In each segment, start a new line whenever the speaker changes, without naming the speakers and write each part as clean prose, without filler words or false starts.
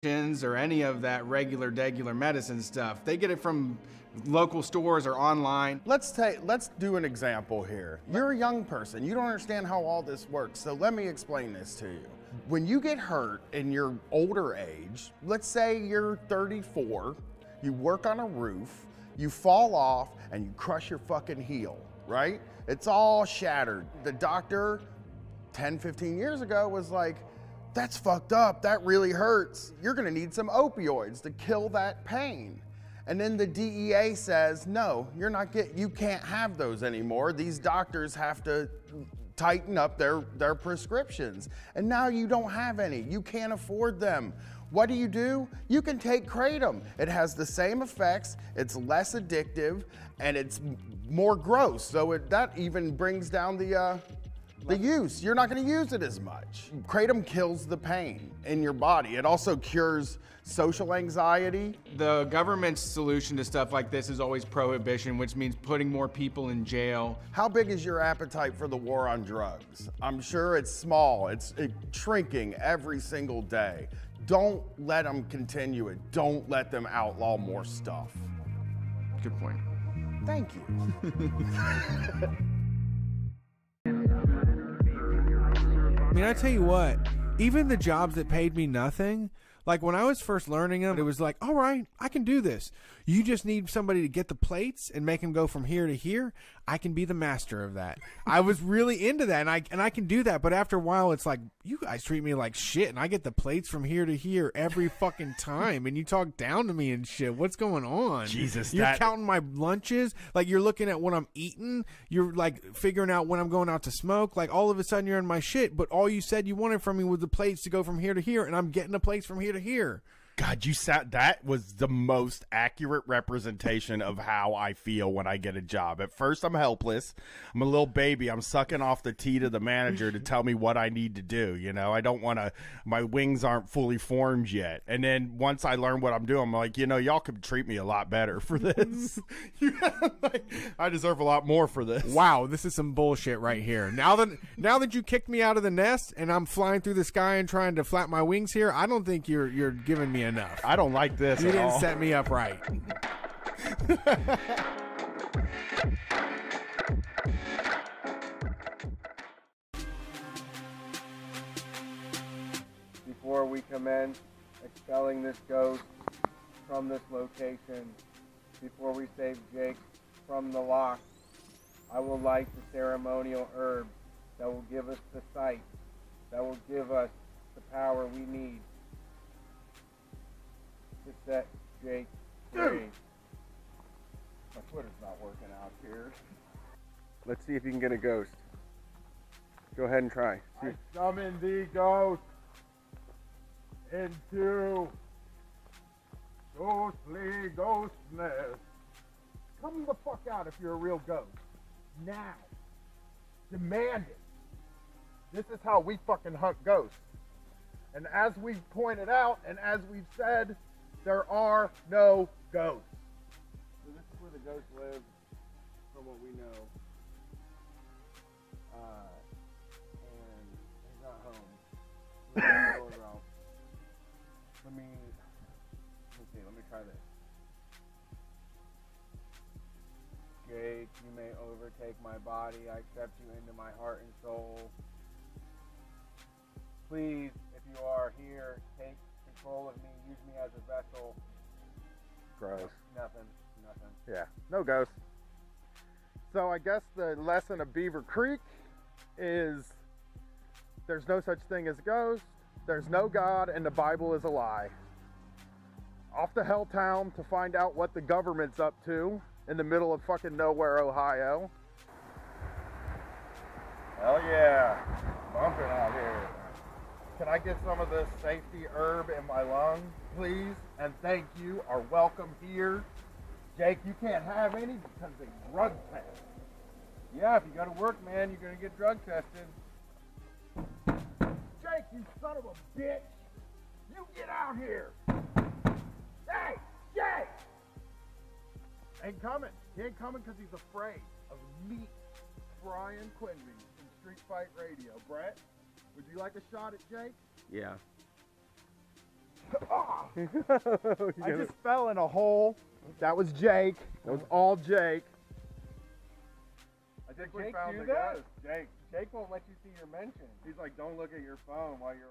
or any of that regular medicine stuff. They get it from local stores or online.
Let's do an example here. You're a young person. You don't understand how all this works. So let me explain this to you. When you get hurt in your older age, let's say you're 34, you work on a roof, you fall off and you crush your fucking heel, right? It's all shattered. The doctor 10, 15 years ago was like, that's fucked up, that really hurts. You're gonna need some opioids to kill that pain. And then the DEA says, no, you can't have those anymore. These doctors have to tighten up their prescriptions. And now you don't have any, you can't afford them. What do? You can take Kratom. It has the same effects, it's less addictive, and it's more gross. So that even brings down the use. You're not gonna use it as much. Kratom kills the pain in your body. It also cures social anxiety.
The government's solution to stuff like this is always prohibition, which means putting more people in jail.
How big is your appetite for the war on drugs? I'm sure it's small. It's shrinking every single day. Don't let them continue it. Don't let them outlaw more stuff.
Good point.
Thank you.
I mean, I tell you what, even the jobs that paid me nothing, like when I was first learning them, it was like, all right, I can do this. You just need somebody to get the plates and make them go from here to here. I can be the master of that. I was really into that, and I can do that. But after a while, it's like, you guys treat me like shit, and I get the plates from here to here every fucking time, and you talk down to me and shit. What's going on?
Jesus,
you're counting my lunches. Like, you're looking at what I'm eating. You're like figuring out when I'm going out to smoke. Like, all of a sudden, you're in my shit. But all you said you wanted from me was the plates to go from here to here, and I'm getting the plates from here to here.
God, that was the most accurate representation of how I feel when I get a job. At first, I'm helpless. I'm a little baby. I'm sucking off the tea to the manager to tell me what I need to do. You know, I don't want to, my wings aren't fully formed yet. And then once I learn what I'm doing, I'm like, you know, y'all could treat me a lot better for this. I deserve a lot more for this.
Wow, this is some bullshit right here. Now that you kicked me out of the nest and I'm flying through the sky and trying to flap my wings here, I don't think you're giving me enough.
I don't like this.
You didn't set me up right.
Before we commence expelling this ghost from this location, before we save Jake from the lock, I will light the ceremonial herb that will give us the sight, that will give us the power we need to set Jake free. My Twitter's not working out here. Let's see if you can get a ghost. Go ahead and try. See. I summon the ghost into ghostly ghostness. Come the fuck out if you're a real ghost. Now. Demand it. This is how we fucking hunt ghosts. And as we've pointed out, and as we've said, there are no ghosts. So this is where the ghosts live, from what we know. And he's not home. Let me see, let me try this. Jake, you may overtake my body. I accept you into my heart and soul. Please, if you are here, take control of me, use me as a vessel. Gross. Nothing. Yeah, no ghosts. So I guess the lesson of Beaver Creek is there's no such thing as a ghost, there's no God, and the Bible is a lie. Off to Helltown to find out what the government's up to in the middle of fucking nowhere, Ohio. Hell yeah, bumping out here. Can I get some of this safety herb in my lungs, please? And thank you, are welcome here. Jake, you can't have any because they drug test. Yeah, if you go to work, man, you're gonna get drug tested. Jake, you son of a bitch! You get out here! Hey, Jake! Ain't coming. He ain't coming because he's afraid of me, Brian Quinby from Street Fight Radio. Brett, would you like a shot at Jake?
Yeah.
I just fell in a hole. That was Jake. That was all Jake.
I think we found the ghost. Jake won't let you see your mention. He's like, don't look at your phone while you're...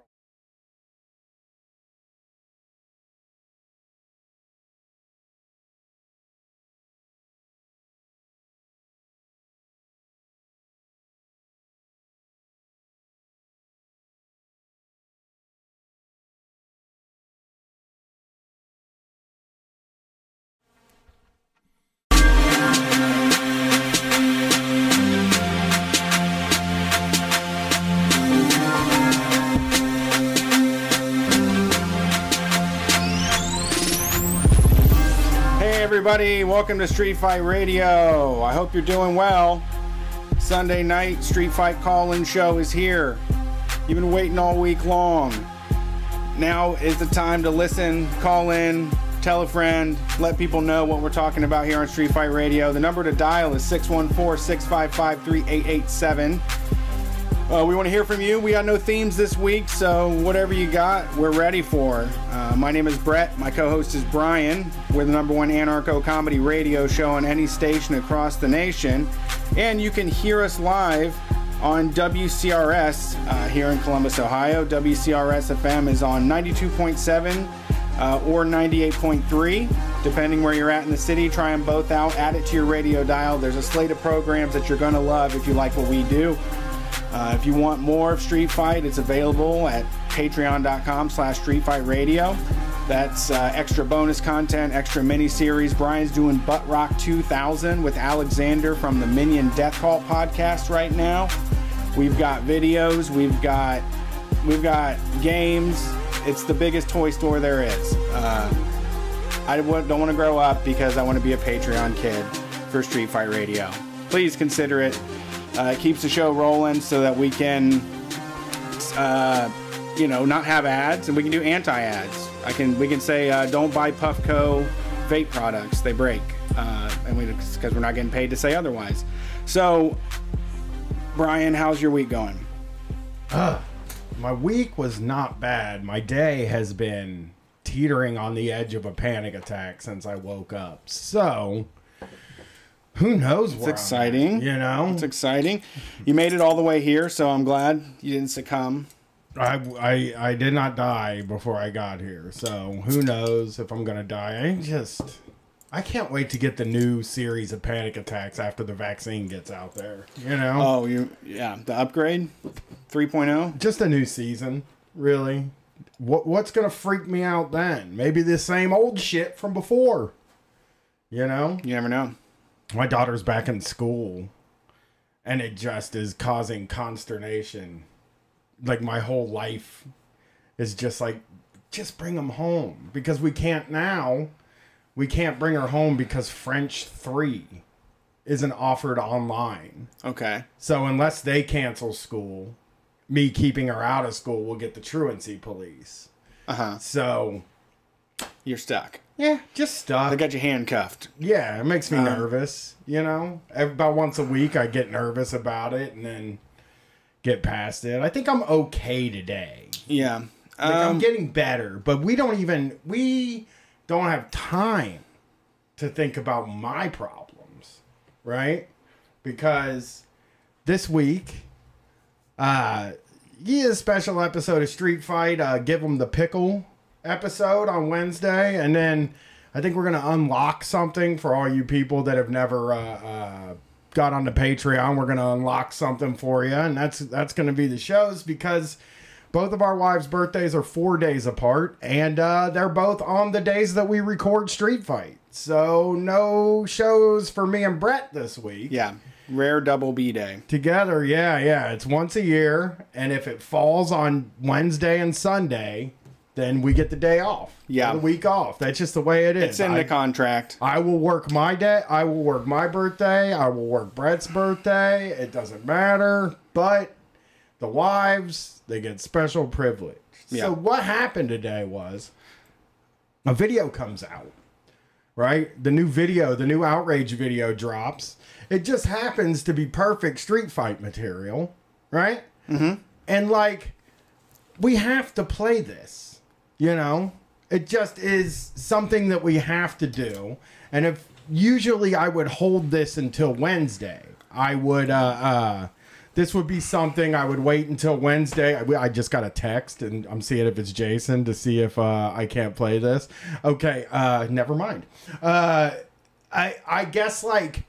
Everybody, welcome to Street Fight Radio. I hope you're doing well. Sunday night Street Fight call-in show is here. You've been waiting all week long. Now is the time to listen, call in, tell a friend, let people know what we're talking about here on Street Fight Radio. The number to dial is 614-655-3887. We want to hear from you. We got no themes this week, so whatever you got, we're ready for. My name is Brett. My co-host is Brian. We're the #1 anarcho-comedy radio show on any station across the nation. And you can hear us live on WCRS here in Columbus, Ohio. WCRS FM is on 92.7 or 98.3, depending where you're at in the city. Try them both out. Add it to your radio dial. There's a slate of programs that you're going to love if you like what we do. If you want more of Street Fight, it's available at patreon.com/StreetFightRadio. That's extra bonus content, extra mini-series. Brian's doing Butt Rock 2000 with Alexander from the Minion Death Cult podcast right now. We've got videos, we've got games. It's the biggest toy store there is. I don't want to grow up because I want to be a Patreon kid for Street Fight Radio. Please consider it. It keeps the show rolling so that we can, not have ads, and we can do anti-ads. We can say don't buy Puffco vape products; they break, because we're not getting paid to say otherwise. So, Brian, how's your week going?
My week was not bad. My day has been teetering on the edge of a panic attack since I woke up. So, who knows where
it's exciting. It's exciting. You made it all the way here, so I'm glad you didn't succumb.
I did not die before I got here, so who knows if I'm gonna die. I can't wait to get the new series of panic attacks after the vaccine gets out there.
Oh, the upgrade 3.0.
Just a new season, really. What's gonna freak me out then? Maybe the same old shit from before. You
never know.
My daughter's back in school, and it just is causing consternation. Like, my whole life is just like, just bring them home. Because we can't now. We can't bring her home because French 3 isn't offered online.
Okay.
So unless they cancel school, me keeping her out of school will get the truancy police.
Uh-huh.
So
you're stuck.
Yeah, just stuck.
They got you handcuffed.
Yeah, it makes me nervous, About once a week I get nervous about it and then get past it. I think I'm okay today.
Yeah.
I'm getting better, but we don't have time to think about my problems, right? Because this week, a special episode of Street Fight, Give 'em the Pickle episode on Wednesday, and then I think we're going to unlock something for all you people that have never got on the Patreon. We're going to unlock something for you, and that's going to be the shows, because both of our wives' birthdays are 4 days apart, and they're both on the days that we record Street Fight. So no shows for me and Brett this week.
Yeah, rare double B day.
Together, yeah. It's once a year, and if it falls on Wednesday and Sunday, then we get the day off.
Yeah.
The week off. That's just the way it is.
It's in the contract.
I will work my day. I will work my birthday. I will work Brett's birthday. It doesn't matter. But the wives, they get special privilege. Yeah. So what happened today was a video comes out, right? The new Outrage video drops. It just happens to be perfect Street Fight material, right?
Mm-hmm.
And we have to play this. It just is something that we have to do. And if usually I would hold this until Wednesday, I would, this would be something I would wait until Wednesday. I just got a text and I'm seeing if it's Jason to see if I can't play this. Okay, never mind. I guess like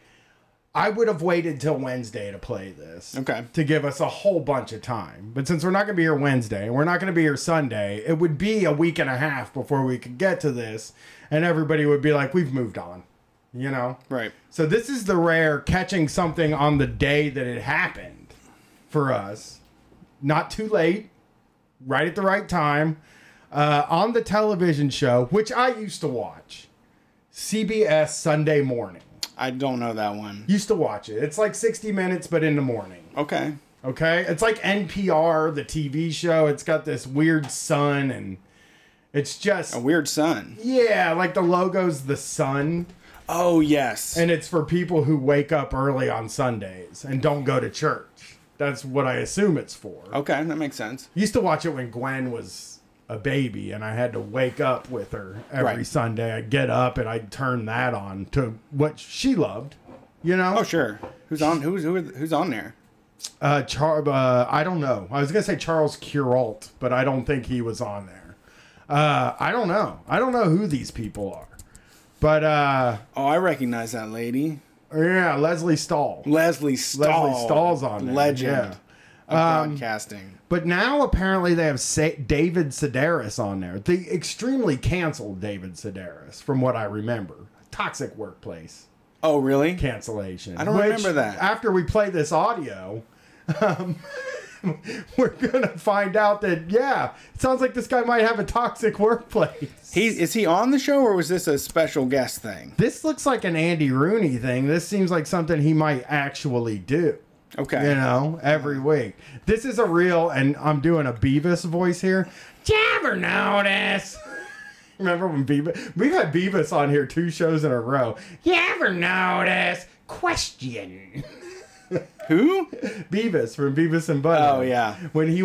I would have waited till Wednesday to play this.
Okay.
To give us a whole bunch of time. But since we're not going to be here Wednesday and we're not going to be here Sunday, it would be a week and a half before we could get to this. And everybody would be like, we've moved on. You know?
Right.
So this is the rare catching something on the day that it happened for us. Not too late. Right at the right time. On the television show, which I used to watch. CBS Sunday Morning.
I don't know that one.
Used to watch it. It's like 60 Minutes, but in the morning.
Okay.
Okay? It's like NPR, the TV show. It's got this weird sun, and it's just...
A weird sun.
Yeah, like the logo's the sun.
Oh, yes.
And it's for people who wake up early on Sundays and don't go to church. That's what I assume it's for.
Okay, that makes sense.
Used to watch it when Gwen was a baby and I had to wake up with her every Sunday. I'd get up and I'd turn that on to what she loved, you know?
Oh, sure. Who's on there?
I don't know. I was going to say Charles Kuralt, but I don't think he was on there. I don't know. I don't know who these people are. But
oh, I recognize that lady.
Yeah, Leslie Stahl.
Leslie
Stahl's on there.
Legend.
Yeah.
Broadcasting.
But now apparently they have David Sedaris on there. The extremely canceled David Sedaris, from what I remember. Toxic Workplace.
Oh, really?
Cancellation.
I don't remember that.
After we play this audio, we're going to find out that, yeah, it sounds like this guy might have a toxic workplace.
Is he on the show, or was this a special guest thing?
This looks like an Andy Rooney thing. This seems like something he might actually do.
Okay.
You know, every week. This is a real, and I'm doing a Beavis voice here. Did you ever notice? Remember when Beavis? We've had Beavis on here 2 shows in a row. You ever notice? Question.
Who?
Beavis from Beavis and Butthead.
Oh, yeah.
When he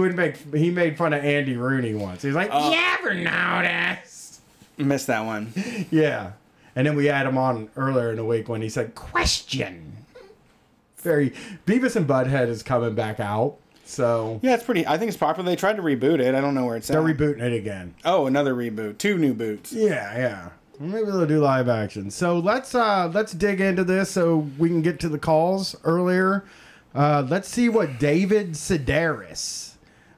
made fun of Andy Rooney once. He's like, you ever notice?
Missed that one.
Yeah. And then we had him on earlier in the week when he said, question. Beavis and Butthead is coming back out, so
yeah, it's pretty. I think it's popular. They tried to reboot it. I don't know where it's at.
They're rebooting it again.
Oh, another reboot. 2 new boots.
Yeah. Maybe they'll do live action. So let's dig into this so we can get to the calls earlier. Let's see what David Sedaris,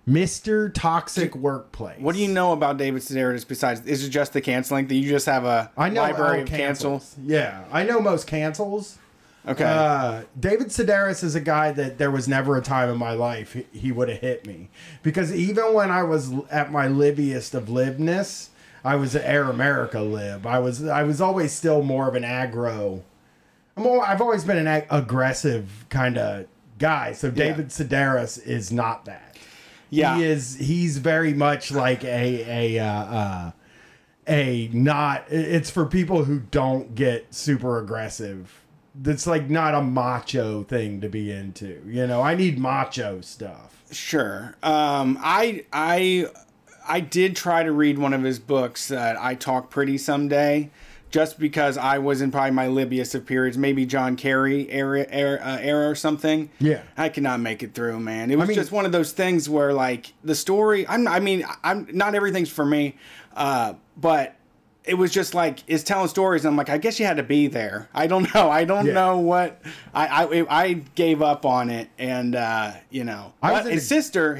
Mr. Toxic Workplace.
What do you know about David Sedaris besides? Is it just the canceling? That you just have a library of cancels?
Yeah, I know most cancels.
Okay.
David Sedaris is a guy that there was never a time in my life he would have hit me. Because even when I was at my liviest of livness, I was an Air America lib. I was always still more of an aggro. I've always been an aggressive kind of guy. So David Sedaris is not that.
Yeah.
He's very much like it's for people who don't get super aggressive. That's like not a macho thing to be into. You know, I need macho stuff.
Sure. I did try to read one of his books, I Talk Pretty Someday, just because I was in probably my libiest of periods, maybe John Kerry era or something.
Yeah. I
could not make it through, man. It was just one of those things where, like, the story, I'm not everything's for me, but it was just like, it's telling stories. And I'm like, I guess you had to be there. I don't know. I don't know what I gave up on it. And, his sister,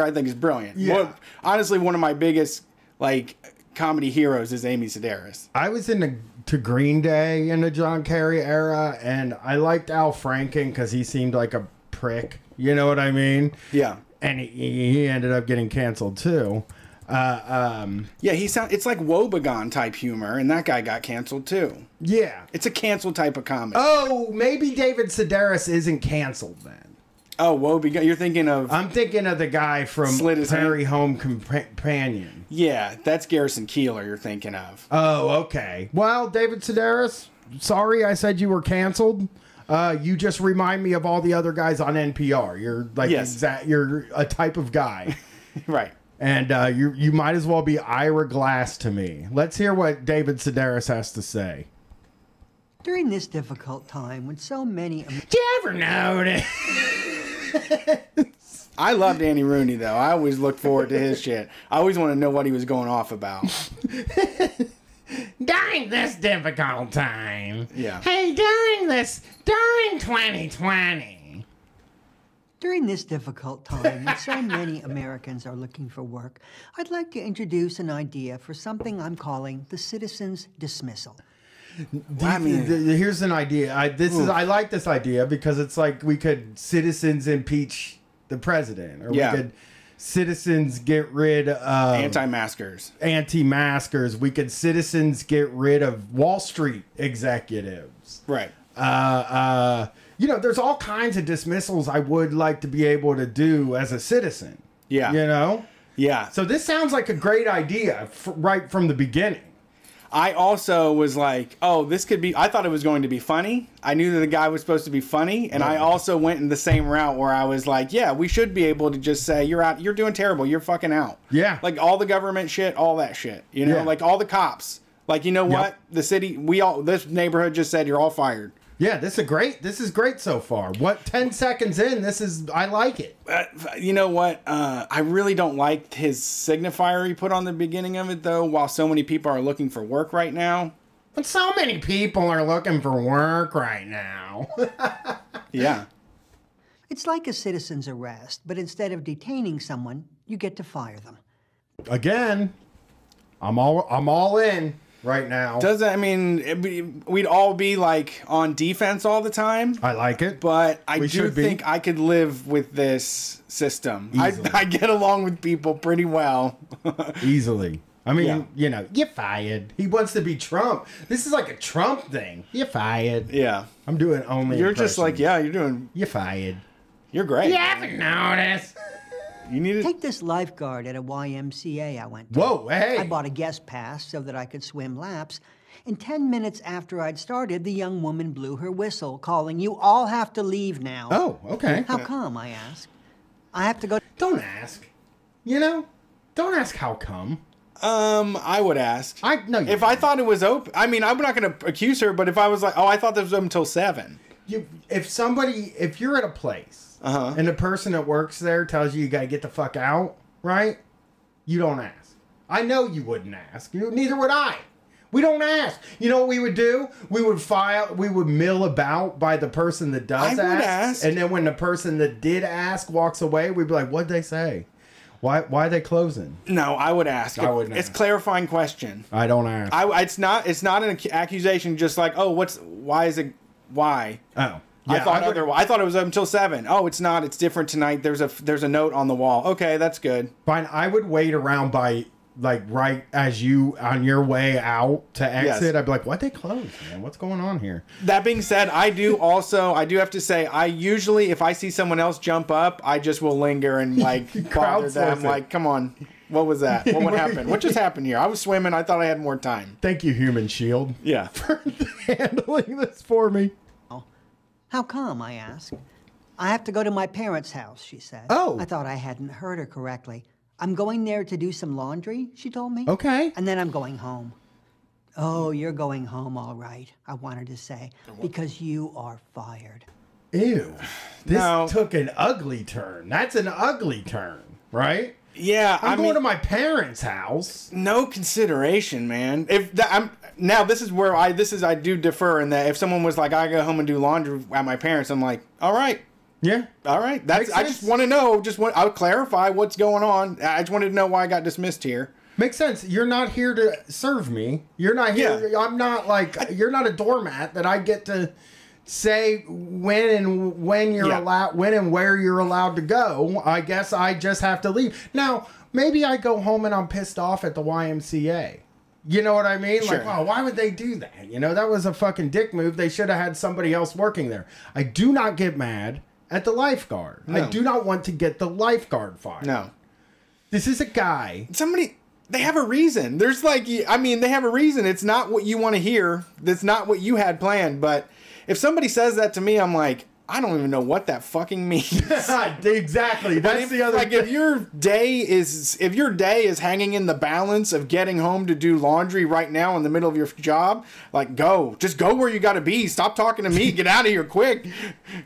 I think is brilliant.
Yeah.
Honestly, one of my biggest, like, comedy heroes is Amy Sedaris.
I was into Green Day in the John Kerry era. And I liked Al Franken because he seemed like a prick. You know what I mean?
Yeah.
And he ended up getting canceled too.
It's like Wobegon type humor, and that guy got canceled too.
Yeah,
it's a canceled type of comedy.
Oh, maybe David Sedaris isn't canceled then.
Oh, Wobegon, you're thinking of?
I'm thinking of the guy from Prairie Home Companion.
Yeah, that's Garrison Keillor you're thinking of.
Oh, okay. Well, David Sedaris, sorry I said you were canceled. You just remind me of all the other guys on NPR. You're like you're a type of guy.
Right.
And you might as well be Ira Glass to me. Let's hear what David Sedaris has to say.
During this difficult time when so many...
Do you ever notice?
I love Danny Rooney, though. I always look forward to his shit. I always want to know what he was going off about.
During this difficult time.
Yeah.
Hey, during 2020.
During this difficult time when so many Americans are looking for work, I'd like to introduce an idea for something I'm calling the citizen's dismissal.
Here's an idea. I like this idea because it's like we could citizens impeach the president, or we could citizens get rid of
anti-maskers.
We could citizens get rid of Wall Street executives.
Right.
You know, there's all kinds of dismissals I would like to be able to do as a citizen.
Yeah.
You know?
Yeah.
So this sounds like a great idea right from the beginning.
I also was like, oh, this could be... I thought it was going to be funny. I knew that the guy was supposed to be funny. And I also went in the same route where I was like, yeah, we should be able to just say, you're out. You're doing terrible. You're fucking out. Yeah. Like all the government shit, all that shit. You know, like all the cops. Like, you know what? The city, this neighborhood just said you're all fired.
Yeah, this is great so far. 10 seconds in, I like it.
You know what? I really don't like his signifier he put on the beginning of it, though, while so many people are looking for work right now.
But so many people are looking for work right now.
Yeah.
It's like a citizen's arrest, but instead of detaining someone, you get to fire them.
Again, I'm all in. Right now.
I mean, we'd all be like on defense all the time.
I like it.
But I do think I could live with this system. I get along with people pretty well.
Easily. I mean, you know, you're fired. He wants to be Trump. This is like a Trump thing. You're fired.
Yeah.
I'm doing only
You're just like, you're
fired.
You're great.
You haven't noticed.
You need to
take this lifeguard at a YMCA I went to.
Whoa, hey!
I bought a guest pass so that I could swim laps. And 10 minutes after I'd started, the young woman blew her whistle, calling, "You all have to leave now."
Oh, okay.
How come, I asked. I have to go.
Don't ask. You know? Don't ask how come.
I would ask.
If
I thought it was open. I mean, I'm not going to accuse her, but if I was like, oh, I thought this was open until 7.
If you're at a place, and the person that works there tells you got to get the fuck out, right? You don't ask. I know you wouldn't ask. Neither would I. We don't ask. You know what we would do? We would mill about by the person that does ask. And then when the person that did ask walks away, we'd be like, what'd they say? Why are they closing?
No, I would ask.
I wouldn't
It's
ask.
Clarifying question.
I don't ask.
It's not an accusation just like, oh, why is it, why?
Oh.
Yeah, I thought it was up until 7. Oh, it's not. It's different tonight. There's a note on the wall. Okay, that's good.
Fine. I would wait around by right as you on your way out to exit. Yes. I'd be like, why'd they close, man? What's going on here?
That being said, I do have to say, I usually, if I see someone else jump up, I just will linger and like bother them. Like, come on. What was that? What happened? What just happened here? I was swimming. I thought I had more time.
Thank you, Human Shield.
Yeah.
For handling this for me.
How come, I asked. I have to go to my parents' house, she said.
Oh.
I thought I hadn't heard her correctly. I'm going there to do some laundry, she told me.
Okay.
And then I'm going home. Oh, you're going home, all right, I wanted to say, because you are fired.
Ew. This took an ugly turn. That's an ugly turn, right?
Yeah,
I'm going to my parents' house.
No consideration, man. This is where I do defer in that if someone was like, I go home and do laundry at my parents, I'm like, all right.
Yeah.
All right. I just want to know. I'll clarify what's going on. I just wanted to know why I got dismissed here.
Makes sense. You're not here to serve me. You're not here. Yeah. I'm not you're not a doormat that I get to say when you're allowed, when and where you're allowed to go. I guess I just have to leave. Now, maybe I go home and I'm pissed off at the YMCA. You know what I mean?
Sure.
Like, oh, why would they do that? You know, that was a fucking dick move. They should have had somebody else working there. I do not get mad at the lifeguard. No. I do not want to get the lifeguard fired.
No.
This is a guy.
They have a reason. They have a reason. It's not what you want to hear. That's not what you had planned. But if somebody says that to me, I'm like, I don't even know what that fucking means.
Exactly. That's the other
like,
thing.
if your day is hanging in the balance of getting home to do laundry right now in the middle of your job, like, just go where you got to be. Stop talking to me. Get out of here quick.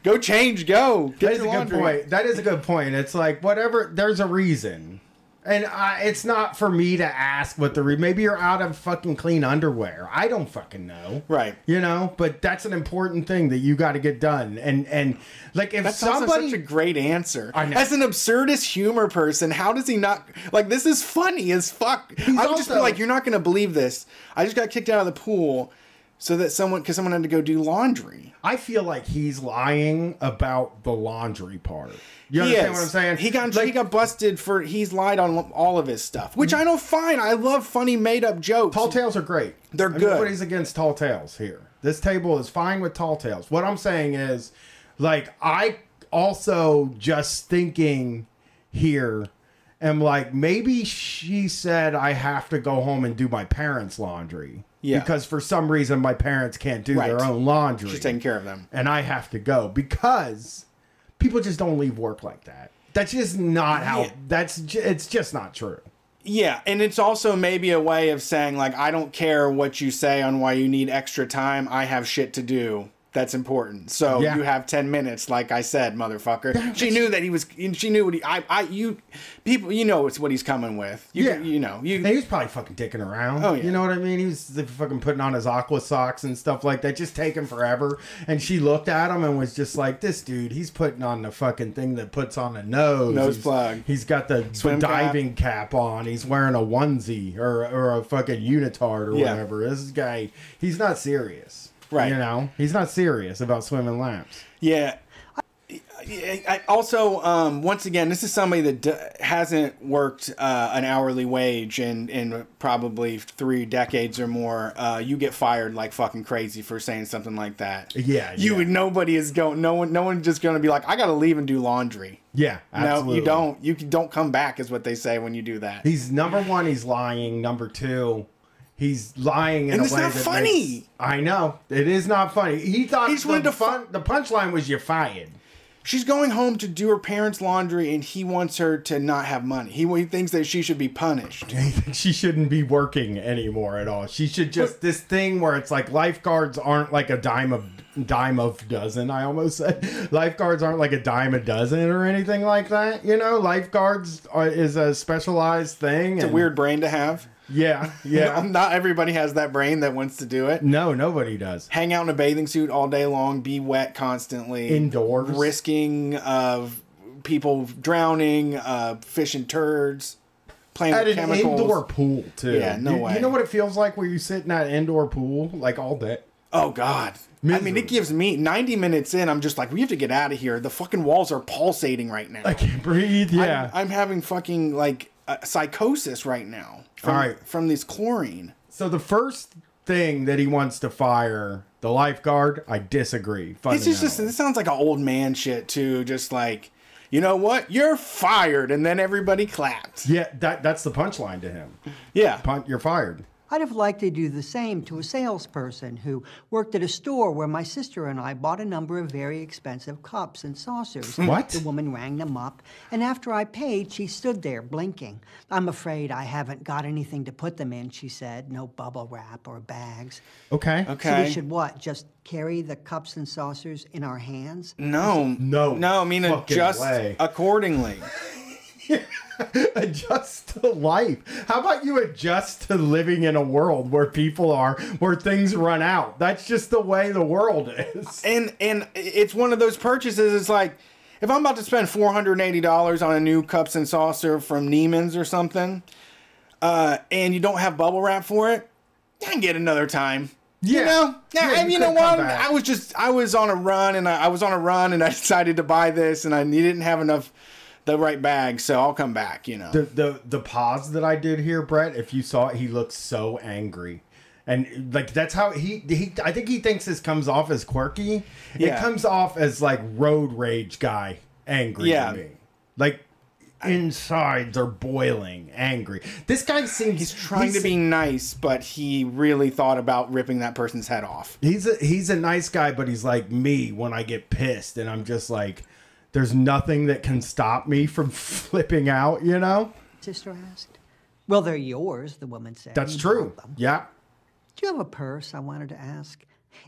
Go change. Go.
That is a good point. That is a good point. It's like, whatever, there's a reason. And it's not for me to ask what maybe you're out of fucking clean underwear. I don't fucking know.
Right.
You know, but that's an important thing that you got to get done. And like, if
that's
somebody...
also such a great answer.
I know.
As an absurdist humor person, how does he not... Like, this is funny as fuck. I would just be like, you're not going to believe this. I just got kicked out of the pool so that because someone had to go do laundry.
I feel like he's lying about the laundry part. You understand what I'm saying?
He got busted for... He's lied on all of his stuff, which I know fine. I love funny made-up jokes.
Tall tales are great.
They're good.
Nobody's against tall tales here. This table is fine with tall tales. What I'm saying is, like, I also just thinking here am like, maybe she said I have to go home and do my parents' laundry. Yeah. Because for some reason my parents can't do their own laundry.
She's taking care of them.
And I have to go because... People just don't leave work like that. That's just not how... It's just not true.
Yeah, and it's also maybe a way of saying, like, I don't care what you say on why you need extra time. I have shit to do. That's important. So you have 10 minutes, like I said, motherfucker. She knew that he was... She knew what people, you know it's what he's coming with. You know.
He was probably fucking dicking around. Oh, yeah. You know what I mean? He was fucking putting on his aqua socks and stuff like that. Just taking forever. And she looked at him and was just like, this dude, he's putting on the fucking thing that puts on a nose.
Plug.
He's got the diving cap on. He's wearing a onesie or a fucking unitard or whatever. This guy, he's not serious. Right. You know, he's not serious about swimming laps.
Yeah. I also, once again, this is somebody that hasn't worked an hourly wage in probably 3 decades or more. You get fired like fucking crazy for saying something like that.
Yeah.
Nobody is going. No one just going to be like, I got to leave and do laundry.
Yeah, absolutely.
No, you don't. You don't come back, is what they say when you do that.
He's number one. He's lying. Number two. He's lying in a way
that's not funny.
I know. It is not funny. He thought the punchline was you're fired.
She's going home to do her parents' laundry, and he wants her to not have money. He thinks that she should be punished.
He thinks she shouldn't be working anymore at all. She should just... This thing where it's like lifeguards aren't like a dime of dozen, I almost said. Lifeguards aren't like a dime a dozen or anything like that. You know, lifeguards is a specialized thing.
It's a weird brain to have.
Yeah.
Not everybody has that brain that wants to do it.
No, nobody does.
Hang out in a bathing suit all day long, be wet constantly.
Indoors.
Risking people drowning, fish and turds, playing with chemicals.
At an indoor pool, too.
Yeah, no way.
You know what it feels like where you sit in that indoor pool, like, all day?
Oh, God. Misery. I mean, it gives me 90 minutes in. I'm just like, we have to get out of here. The fucking walls are pulsating right now.
I can't breathe. Yeah.
I'm having fucking, like, psychosis right now. From this chlorine.
So the first thing that he wants to fire, the lifeguard, I disagree.
It's just this sounds like an old man shit too. Just like, you know what? You're fired, and then everybody claps.
Yeah, that's the punchline to him.
Yeah,
you're fired.
I'd have liked to do the same to a salesperson who worked at a store where my sister and I bought a number of very expensive cups and saucers.
What?
The woman rang them up, and after I paid, she stood there blinking. I'm afraid I haven't got anything to put them in, she said. No bubble wrap or bags.
Okay.
So we should what? Just carry the cups and saucers in our hands?
No. I mean, adjust accordingly.
Adjust to life. How about you adjust to living in a world where where things run out? That's just the way the world is.
And it's one of those purchases. It's like, if I'm about to spend $480 on a new cups and saucer from Neiman's or something, and you don't have bubble wrap for it, I can get another time.
Yeah.
You know? Yeah, you know what? I was on a run and I decided to buy this, and you didn't have the right bag, so I'll come back, you know.
The pause that I did here, Brett, if you saw it, he looked so angry. And like that's how he I think he thinks this comes off as quirky. Yeah. It comes off as like road rage guy angry to me. Like inside they're boiling, angry. This guy seems
He's trying to be nice, but he really thought about ripping that person's head off.
He's a nice guy, but he's like me when I get pissed, and I'm just like, there's nothing that can stop me from flipping out, you know?
Sister asked. Well, they're yours, the woman said.
That's
You
true.
bought them.
Yeah.
Do you have a purse? I wanted to ask.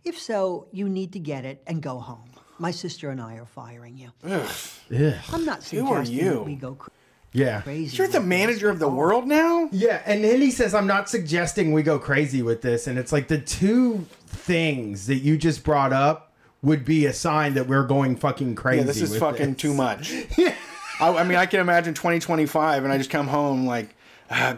If so, you need to get it and go home. My sister and I are firing you.
Ugh.
I'm not
Who are
suggesting
you?
that we go
Yeah.
crazy.
You're the
with
manager
this.
of the world now?
Yeah, and then he says, I'm not suggesting we go crazy with this. And it's like the two things that you just brought up would be a sign that we're going fucking crazy.
Yeah, this is
with
fucking
this.
too much. I mean, I can imagine 2025 and I just come home like,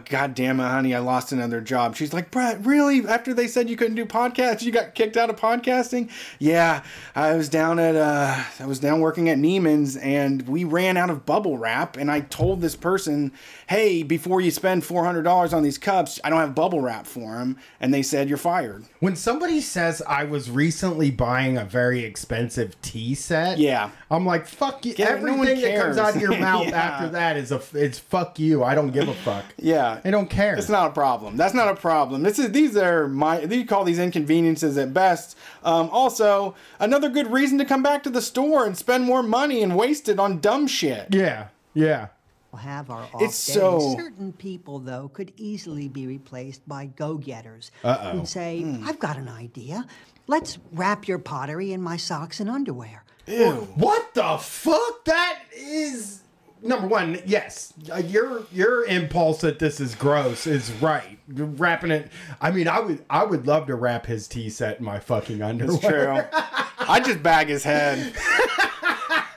God damn it, honey, I lost another job. She's like, Brett, really? After they said you couldn't do podcasts, you got kicked out of podcasting? Yeah, I was down working at Neiman's and we ran out of bubble wrap. And I told this person, hey, before you spend $400 on these cups, I don't have bubble wrap for them. And they said, you're fired.
When somebody says I was recently buying a very expensive tea set,
Yeah.
I'm like, fuck you.
Yeah, no one
Everything that comes
cares.
out of your mouth
Yeah.
after that it's fuck you. I don't give a fuck.
Yeah.
I don't care.
It's not a problem. That's not a problem. You call these inconveniences at best. Also, another good reason to come back to the store and spend more money and waste it on dumb shit.
Yeah. Yeah.
We'll have our off
It's
days.
so-
Certain people, though, could easily be replaced by go-getters
Uh-oh.
who'd say, I've got an idea. Let's wrap your pottery in my socks and underwear.
Ew.
What the fuck? That is number one. Yes, your impulse that this is gross is right. You're wrapping it. I mean, I would love to wrap his tea set in my fucking underwear.
It's true. I just bag his head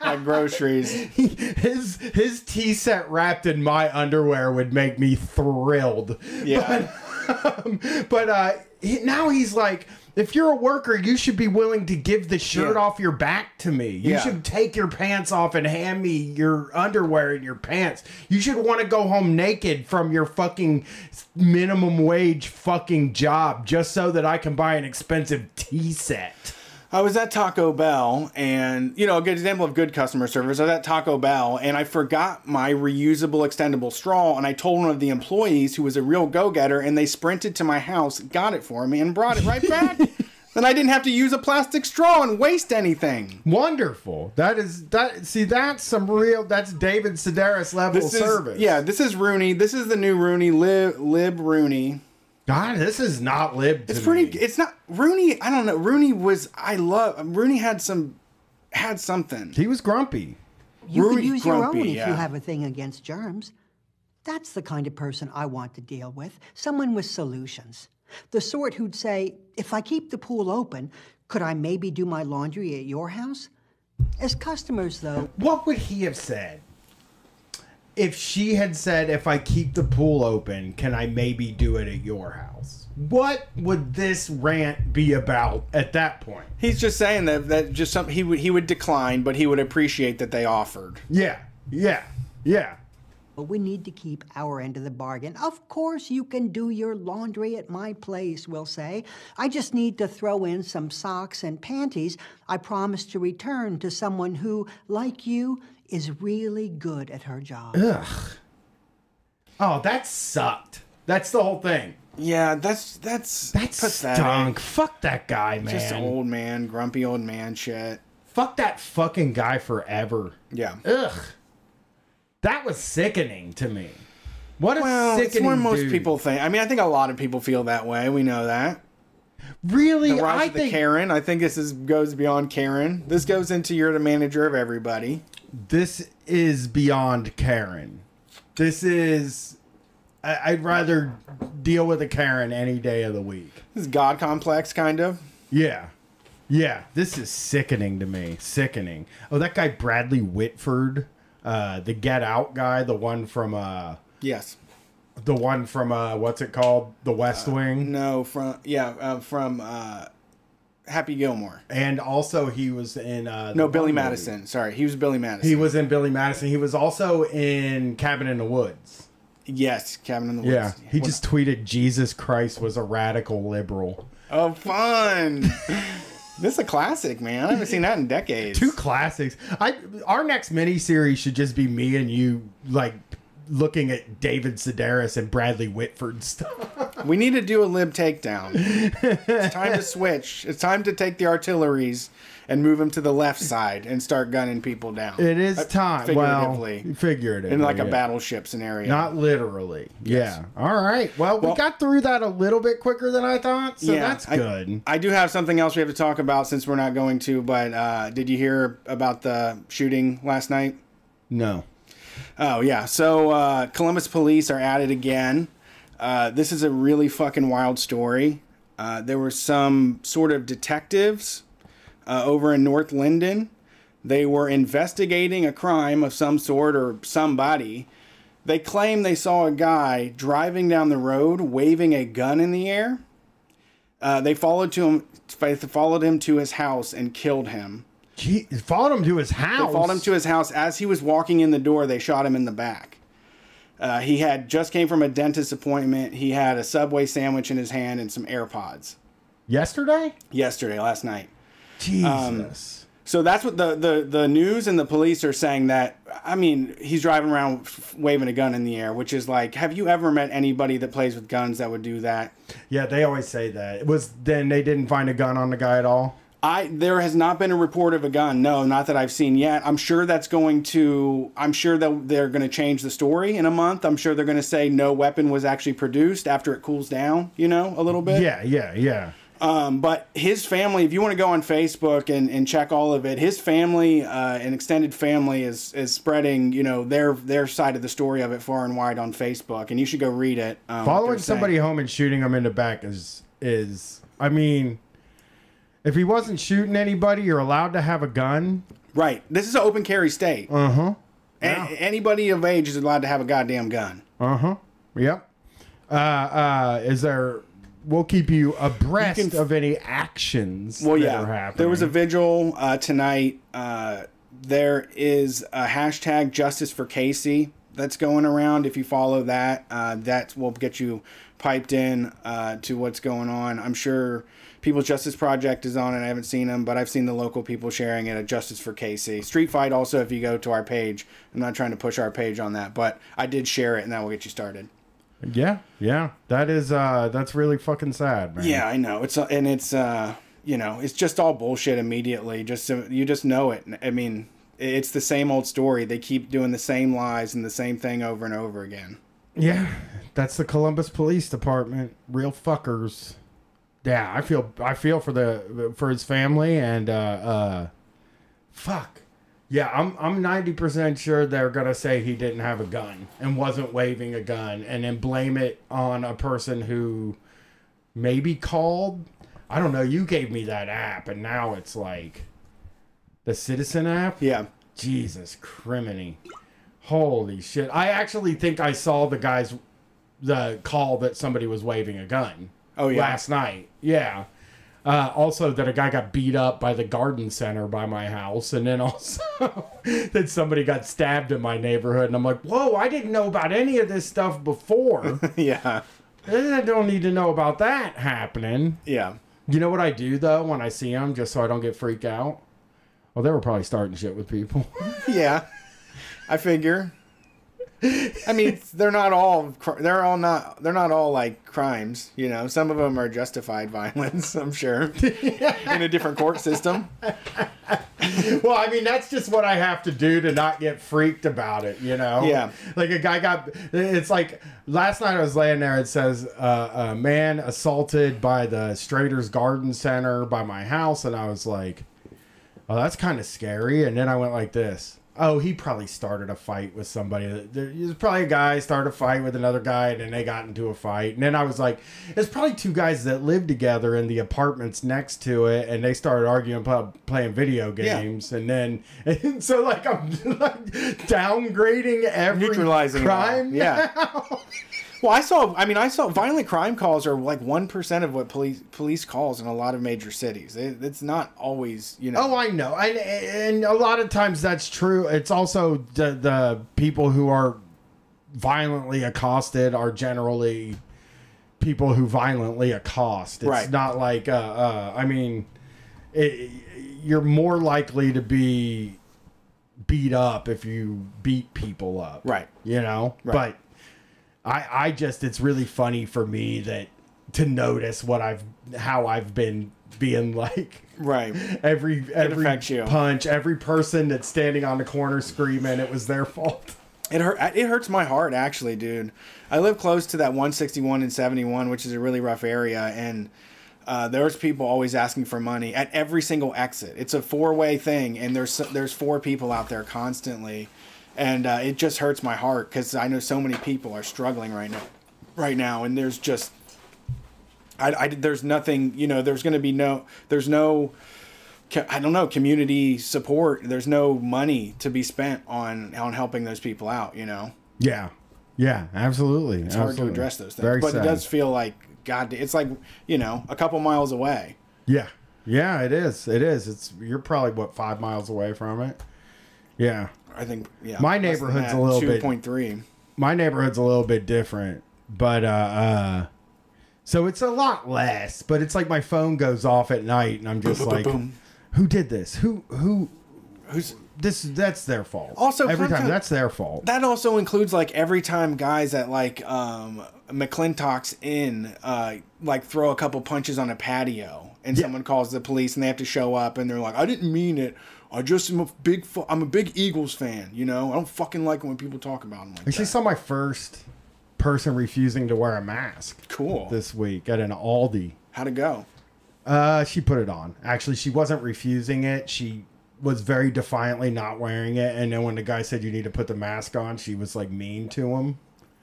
like groceries.
His tea set wrapped in my underwear would make me thrilled.
Yeah.
But now he's like, if you're a worker, you should be willing to give the shirt
Yeah.
off your back to me. You
Yeah.
should take your pants off and hand me your underwear and your pants. You should want to go home naked from your fucking minimum wage fucking job just so that I can buy an expensive tea set.
I was at Taco Bell, and, a good example of good customer service. I was at Taco Bell, and I forgot my reusable extendable straw, and I told one of the employees who was a real go-getter, and they sprinted to my house, got it for me, and brought it right back. Then I didn't have to use a plastic straw and waste anything.
Wonderful. That's some real, that's David Sedaris level service.
This is Rooney. This is the new Rooney, Lib Rooney.
God, this is not lib to
It's pretty.
me.
It's not Rooney. I don't know. Rooney had something.
He was grumpy.
You
Rudy
could use your
Grumpy,
own if
yeah.
you have a thing against germs. That's the kind of person I want to deal with. Someone with solutions. The sort who'd say, if I keep the pool open, could I maybe do my laundry at your house? As customers, though,
What would he have said? If she had said, if I keep the pool open, can I maybe do it at your house? What would this rant be about at that point?
He's just saying that just something he would decline, but he would appreciate that they offered.
Yeah.
we need to keep our end of the bargain. Of course you can do your laundry at my place, we'll say. I just need to throw in some socks and panties I promise to return to someone who, like you, is really good at her job.
Ugh. Oh, that sucked. That's the whole thing.
Yeah, that's pathetic.
Stunk. Fuck that guy, man.
Just old man, grumpy old man shit.
Fuck that fucking guy forever.
Yeah.
Ugh. That was sickening to me. What a sickening
it's what most
dude.
people think. I mean, I think a lot of people feel that way. We know that.
Really?
The rise
I
of the
think
Karen. I think goes beyond Karen. This goes into you're the manager of everybody.
this is beyond Karen. This is... I'd rather deal with a Karen any day of the week.
This is God complex, kind of.
Yeah. Yeah, this is sickening to me. Sickening. Oh, that guy Bradley Whitford, the Get Out guy, the one from
Yes.
What's it called? The West Wing.
No, from Happy Gilmore.
And also he was in
No, Billy Madison. Sorry, he was Billy Madison.
He was in Billy Madison. He was also in Cabin in the Woods.
Yes, Cabin in the Woods.
Yeah. He just tweeted Jesus Christ was a radical liberal.
Oh, fun. This is a classic, man. I haven't seen that in decades.
2 classics. Our next mini-series should just be me and you, like, looking at David Sedaris and Bradley Whitford stuff.
We need to do a lib takedown. It's time to switch. It's time to take the artilleries and move them to the left side and start gunning people down.
It is time.
Figuratively.
Well, figuratively.
In like a battleship scenario.
Not literally.
Yes.
Yeah. All right. Well, we got through that a little bit quicker than I thought, so that's good.
I do have something else we have to talk about since we're not going to, but did you hear about the shooting last night?
No.
Oh, yeah. So Columbus police are at it again. This is a really fucking wild story. There were some sort of detectives over in North Linden. They were investigating a crime of some sort or somebody. They claim they saw a guy driving down the road waving a gun in the air. They followed him to his house and killed him.
Followed him to his house?
They followed him to his house. As he was walking in the door, they shot him in the back. He had just came from a dentist appointment. He had a Subway sandwich in his hand and some AirPods.
Yesterday,
last night.
Jesus.
So that's what the news and the police are saying, that, I mean, he's driving around waving a gun in the air, which is like, have you ever met anybody that plays with guns that would do that?
Yeah, they always say that. Then they didn't find a gun on the guy at all?
There has not been a report of a gun. No, not that I've seen yet. I'm sure that they're going to change the story in a month. I'm sure they're going to say no weapon was actually produced after it cools down, a little bit.
Yeah.
But his family, if you want to go on Facebook and check all of it, his family, an extended family is spreading, their side of the story of it far and wide on Facebook, and you should go read it.
Following somebody home and shooting them in the back is, I mean, if he wasn't shooting anybody, you're allowed to have a gun. Right.
This is an open carry state.
Uh-huh.
Wow. Anybody of age is allowed to have a goddamn gun.
Uh-huh. Yep. We'll keep you abreast of any actions that are happening.
There was a vigil tonight. There is a hashtag Justice for Casey that's going around. If you follow that, that will get you piped in to what's going on. I'm sure People's Justice Project is on it. I haven't seen them, but I've seen the local people sharing it at Justice for Casey. Street Fight also, if you go to our page. I'm not trying to push our page on that, but I did share it, and that will get you started.
Yeah. That is that's really fucking sad, man.
Yeah, I know. It's just all bullshit immediately. You just know it. I mean, it's the same old story. They keep doing the same lies and the same thing over and over again.
Yeah, that's the Columbus Police Department. Real fuckers. Yeah, I feel for his family and fuck. Yeah, I'm 90% sure they're gonna say he didn't have a gun and wasn't waving a gun, and then blame it on a person who maybe called. I don't know. You gave me that app, and now it's like the Citizen app.
Yeah.
Jesus criminy. Holy shit! I actually think I saw the call that somebody was waving a gun.
Oh yeah.
Last night. Yeah. Also that a guy got beat up by the garden center by my house, and then also that somebody got stabbed in my neighborhood, and I'm like, whoa, I didn't know about any of this stuff before.
Yeah.
I don't need to know about that happening.
Yeah.
You know what I do though when I see them, just so I don't get freaked out? Well, they were probably starting shit with people.
Yeah. I figure. I mean, they're not all like crimes, Some of them are justified violence, I'm sure, in a different court system.
Well, I mean, that's just what I have to do to not get freaked about it,
Yeah.
Like a guy it's like last night I was laying there. It says a man assaulted by the Strader's Garden Center by my house, and I was like, oh, that's kind of scary. And then I went like this. Oh, he probably started a fight with somebody. There's probably a guy started a fight with another guy, and then they got into a fight. And then I was like, there's probably 2 guys that live together in the apartments next to it, and they started arguing about playing video games. Yeah. And so like I'm like downgrading every
neutralizing
crime.
Yeah. Well, I saw violent crime calls are like 1% of what police calls in a lot of major cities. It's not always,
Oh, I know. And a lot of times that's true. It's also the people who are violently accosted are generally people who violently accost. It's
right.
Not like, I mean, you're more likely to be beat up if you beat people up.
Right.
You know?
Right.
But I just, it's really funny for me to notice how I've been being like,
right.
Every
you.
punch, every person that's standing on the corner screaming it was their fault.
It hurts my heart, actually, dude. I live close to that 161 and 71, which is a really rough area, and there's people always asking for money at every single exit. It's a 4-way thing, and there's 4 people out there constantly, and it just hurts my heart because I know so many people are struggling right now, and there's just there's nothing, you know. There's going to be there's no, I don't know, community support. There's no money to be spent on helping those people out, you know.
Yeah, absolutely.
It's hard to address those things,
Very
but
sad.
It does feel like, God, it's like, you know, a couple miles away.
Yeah, it is. You're probably, what, 5 miles away from it? Yeah.
I think, yeah.
My neighborhood's a little bit...
2.3.
My neighborhood's a little bit different, but, so it's a lot less, but it's like my phone goes off at night, and I'm just like, who did this? Who's... That's their fault.
Also,
every time that's their fault.
That also includes like every time guys at like McClintock's Inn like throw a couple punches on a patio and someone calls the police and they have to show up and they're like, I didn't mean it. I'm a big Eagles fan, you know. I don't fucking like it when people talk about them like that.
I saw my first person refusing to wear a mask.
Cool.
This week at an Aldi.
How'd it go?
She put it on. Actually, she wasn't refusing it. She was very defiantly not wearing it, and then when the guy said you need to put the mask on, she was like mean to him.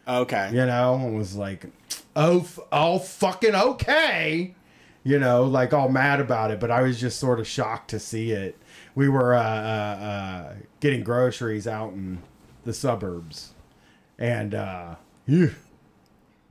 Okay.
You know, and was like, oh fucking okay. You know, like all mad about it, but I was just sort of shocked to see it. We were getting groceries out in the suburbs, and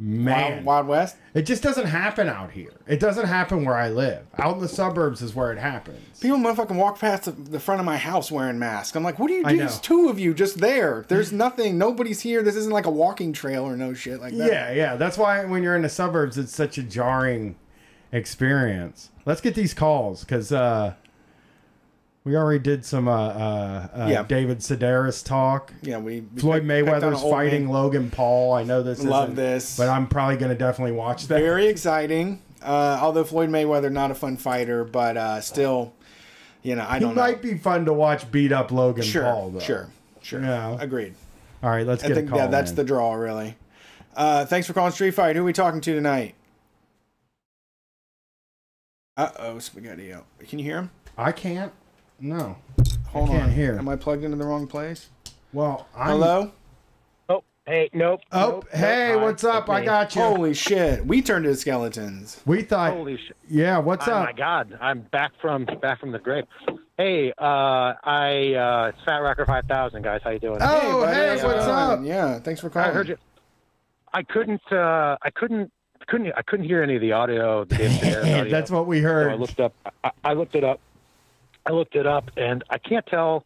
man,
Wild West.
It just doesn't happen out here. It doesn't happen where I live. Out in the suburbs is where it happens.
People motherfucking walk past the front of my house wearing masks. I'm like, what do you do?
I know.
There's 2 of you just there. There's nothing. Nobody's here. This isn't like a walking trail or no shit like that.
Yeah. That's why when you're in the suburbs, it's such a jarring experience. Let's get these calls because we already did some David Sedaris talk.
Yeah,
Floyd Mayweather's fighting Logan Paul. I know this.
Love this,
but I'm probably going to definitely watch that.
Very exciting. Although Floyd Mayweather not a fun fighter, but still, you know, I don't know.
He might be fun to watch beat up Logan Paul, though.
Sure.
You know?
Agreed.
All right, let's get a call.
Yeah, that's the draw, really. Thanks for calling Street Fight. Who are we talking to tonight? Spaghetti-O. Can you hear him?
I can't. No.
Hold on.
I can't hear.
Am I plugged into the wrong place?
Well,
Hello?
Oh, hey, nope.
Hey, what's up? I got you.
Holy shit. We turned into skeletons.
We thought.
Holy shit.
Yeah, what's up?
Oh my God, I'm back from the grave. Hey, it's Fat Rocker 5000, guys. How you doing?
Oh,
buddy,
hey, what's up?
Yeah, thanks for calling.
I heard you. I couldn't hear any of the audio.
That's what we heard.
So I looked it up, and I can't tell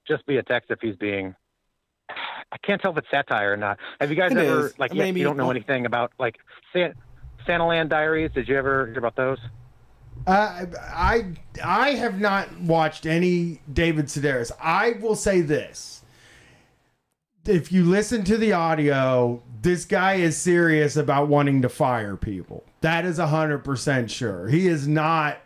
just via text if he's being. I can't tell if it's satire or not. Have you guys ever maybe you don't know anything about like Phantom Diaries? Did you ever hear about those?
I have not watched any David Sedaris. I will say this. If you listen to the audio, this guy is serious about wanting to fire people. That is 100% sure. He is not.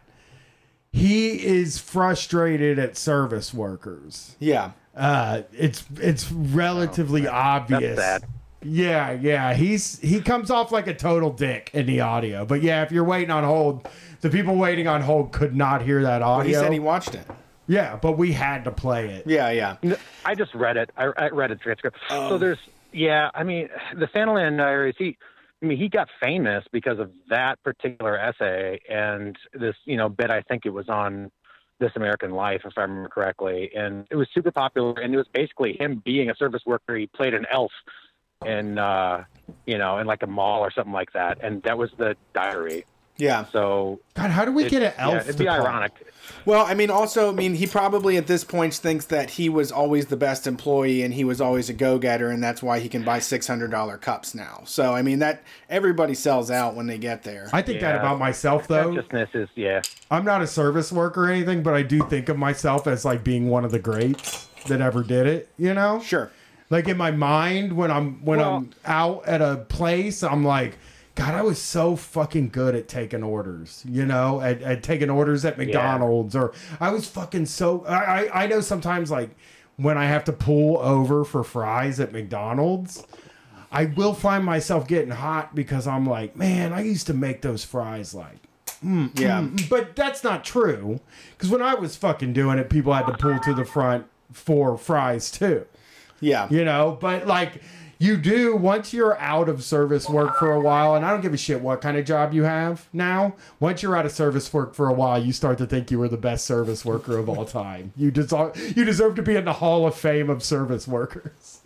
He is frustrated at service workers.
Yeah.
It's relatively obvious.
That's bad.
Yeah. He comes off like a total dick in the audio. But yeah, if you're waiting on hold, the people waiting on hold could not hear that audio.
But he said he watched it.
Yeah, but we had to play it.
Yeah.
I just read it. I read a transcript. So there's, I mean, the Phantom Diaries, he got famous because of that particular essay and this, bit. I think it was on This American Life, if I remember correctly. And it was super popular. And it was basically him being a service worker. He played an elf in like a mall or something like that. And that was the diary.
Yeah.
So
God, how do we get an elf?
Yeah, it'd be ironic.
Well, I mean, also, I mean, he probably at this point thinks that he was always the best employee and he was always a go-getter, and that's why he can buy $600 cups now. So, I mean, that everybody sells out when they get there.
I think that about myself, though.
Consciousness is,
I'm not a service worker or anything, but I do think of myself as like being one of the greats that ever did it. You know?
Sure.
Like in my mind, when I'm out at a place, I'm like, God, I was so fucking good at taking orders, you know, at taking orders at McDonald's, or I was fucking so, I know sometimes like when I have to pull over for fries at McDonald's, I will find myself getting hot because I'm like, man, I used to make those fries like, but that's not true. Because when I was fucking doing it, people had to pull to the front for fries too.
Yeah.
You know, but like, you do, once you're out of service work for a while, and I don't give a shit what kind of job you have now, once you're out of service work for a while, you start to think you were the best service worker of all time. You deserve to be in the Hall of Fame of service workers.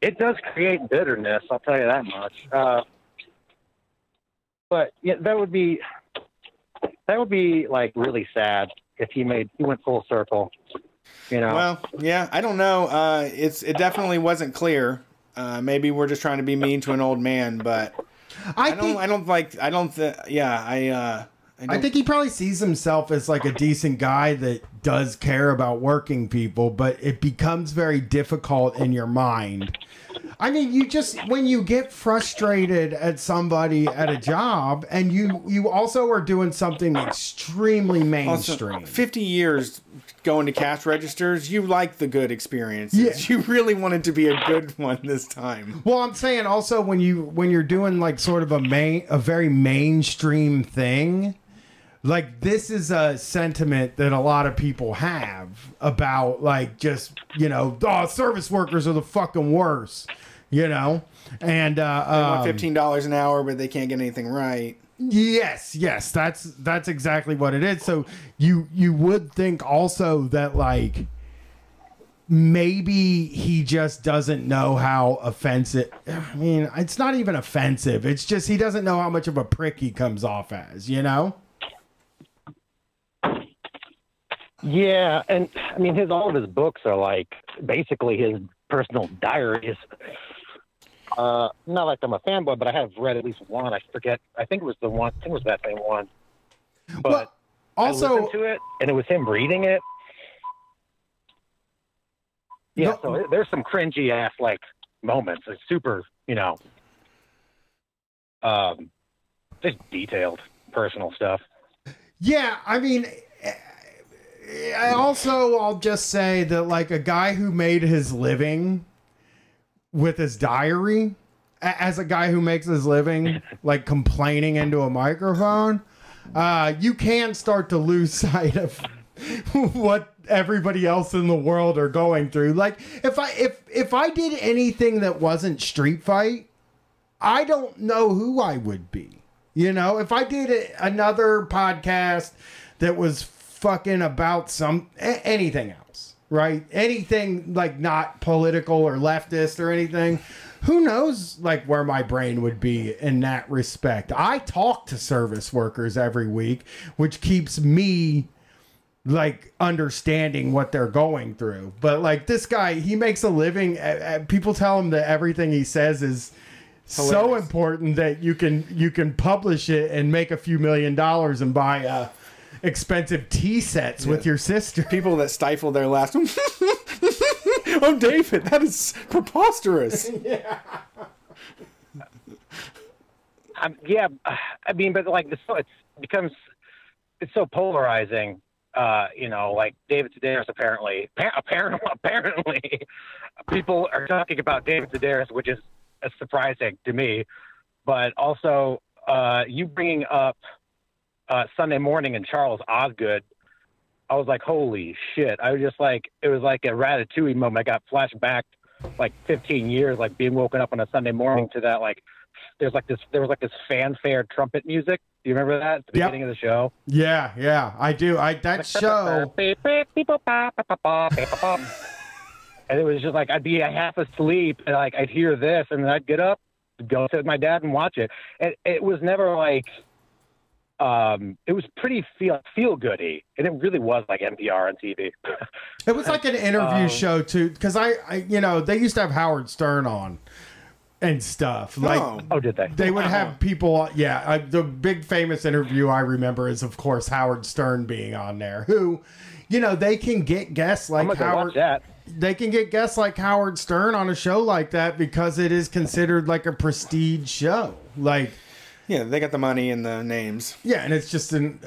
It does create bitterness, I'll tell you that much. But yeah, that would be like really sad if he went full circle. You know.
Well, yeah, I don't know. It definitely wasn't clear. Maybe we're just trying to be mean to an old man, but I
think he probably sees himself as like a decent guy that does care about working people, but it becomes very difficult in your mind. I mean, when you get frustrated at somebody at a job, and you also are doing something extremely mainstream.
Also, 50 years going to cash registers, you like the good experiences.
Yeah.
You really want it to be a good one this time.
Well, I'm saying also when you're doing like sort of a very mainstream thing, like this is a sentiment that a lot of people have about like just, you know, service workers are the fucking worst, you know, and
they want $15 an hour, but they can't get anything right.
Yes, that's exactly what it is. So you would think also that like maybe he just doesn't know how offensive. I mean, it's not even offensive. It's just he doesn't know how much of a prick he comes off as, you know?
Yeah, and I mean all of his books are like basically his personal diaries. Not like I'm a fanboy, but I have read at least one. I forget. I think it was the one. I think it was that same one. But
well, also,
I listened to it, and it was him reading it. Yeah, so there's some cringy ass like moments. It's super, you know, just detailed personal stuff.
Yeah, I mean, I'll just say that like a guy who made his living with his diary, as a guy who makes his living like complaining into a microphone, you can start to lose sight of what everybody else in the world are going through. Like if I did anything that wasn't Street Fight, I don't know who I would be. You know, if I did another podcast that was fucking about anything else, right? Anything like not political or leftist or anything, who knows like where my brain would be in that respect. I talk to service workers every week, which keeps me like understanding what they're going through. But like this guy, he makes a living. People tell him that everything he says is so important that you can publish it and make a few $1 million and buy expensive tea sets with your sister.
People that stifle their laughs. Oh, David, that is preposterous.
Yeah.
Yeah, I mean, but like it's so polarizing. You know, like David Sedaris apparently people are talking about David Sedaris, which is surprising to me. But also, you bringing up Sunday Morning and Charles Osgood, I was like, holy shit. I was just like, it was like a Ratatouille moment. I got flashed back like 15 years, like being woken up on a Sunday morning to that. Like, there was like this fanfare trumpet music. Do you remember that at the beginning of the show?
Yeah, I do. That show.
And it was just like, I'd be half asleep and like, I'd hear this and then I'd get up go sit with my dad and watch it. And it was never like, it was pretty feel goody, and it really was like NPR on TV.
It was like an interview show too, because I they used to have Howard Stern on and stuff. Like,
oh, did they?
They would have people. Yeah, the big famous interview I remember is, of course, Howard Stern being on there. Who, they can get guests like Howard. They can get guests like Howard Stern on a show like that because it is considered like a prestige show. Like.
Yeah, they got the money and the names.
Yeah, and it's just an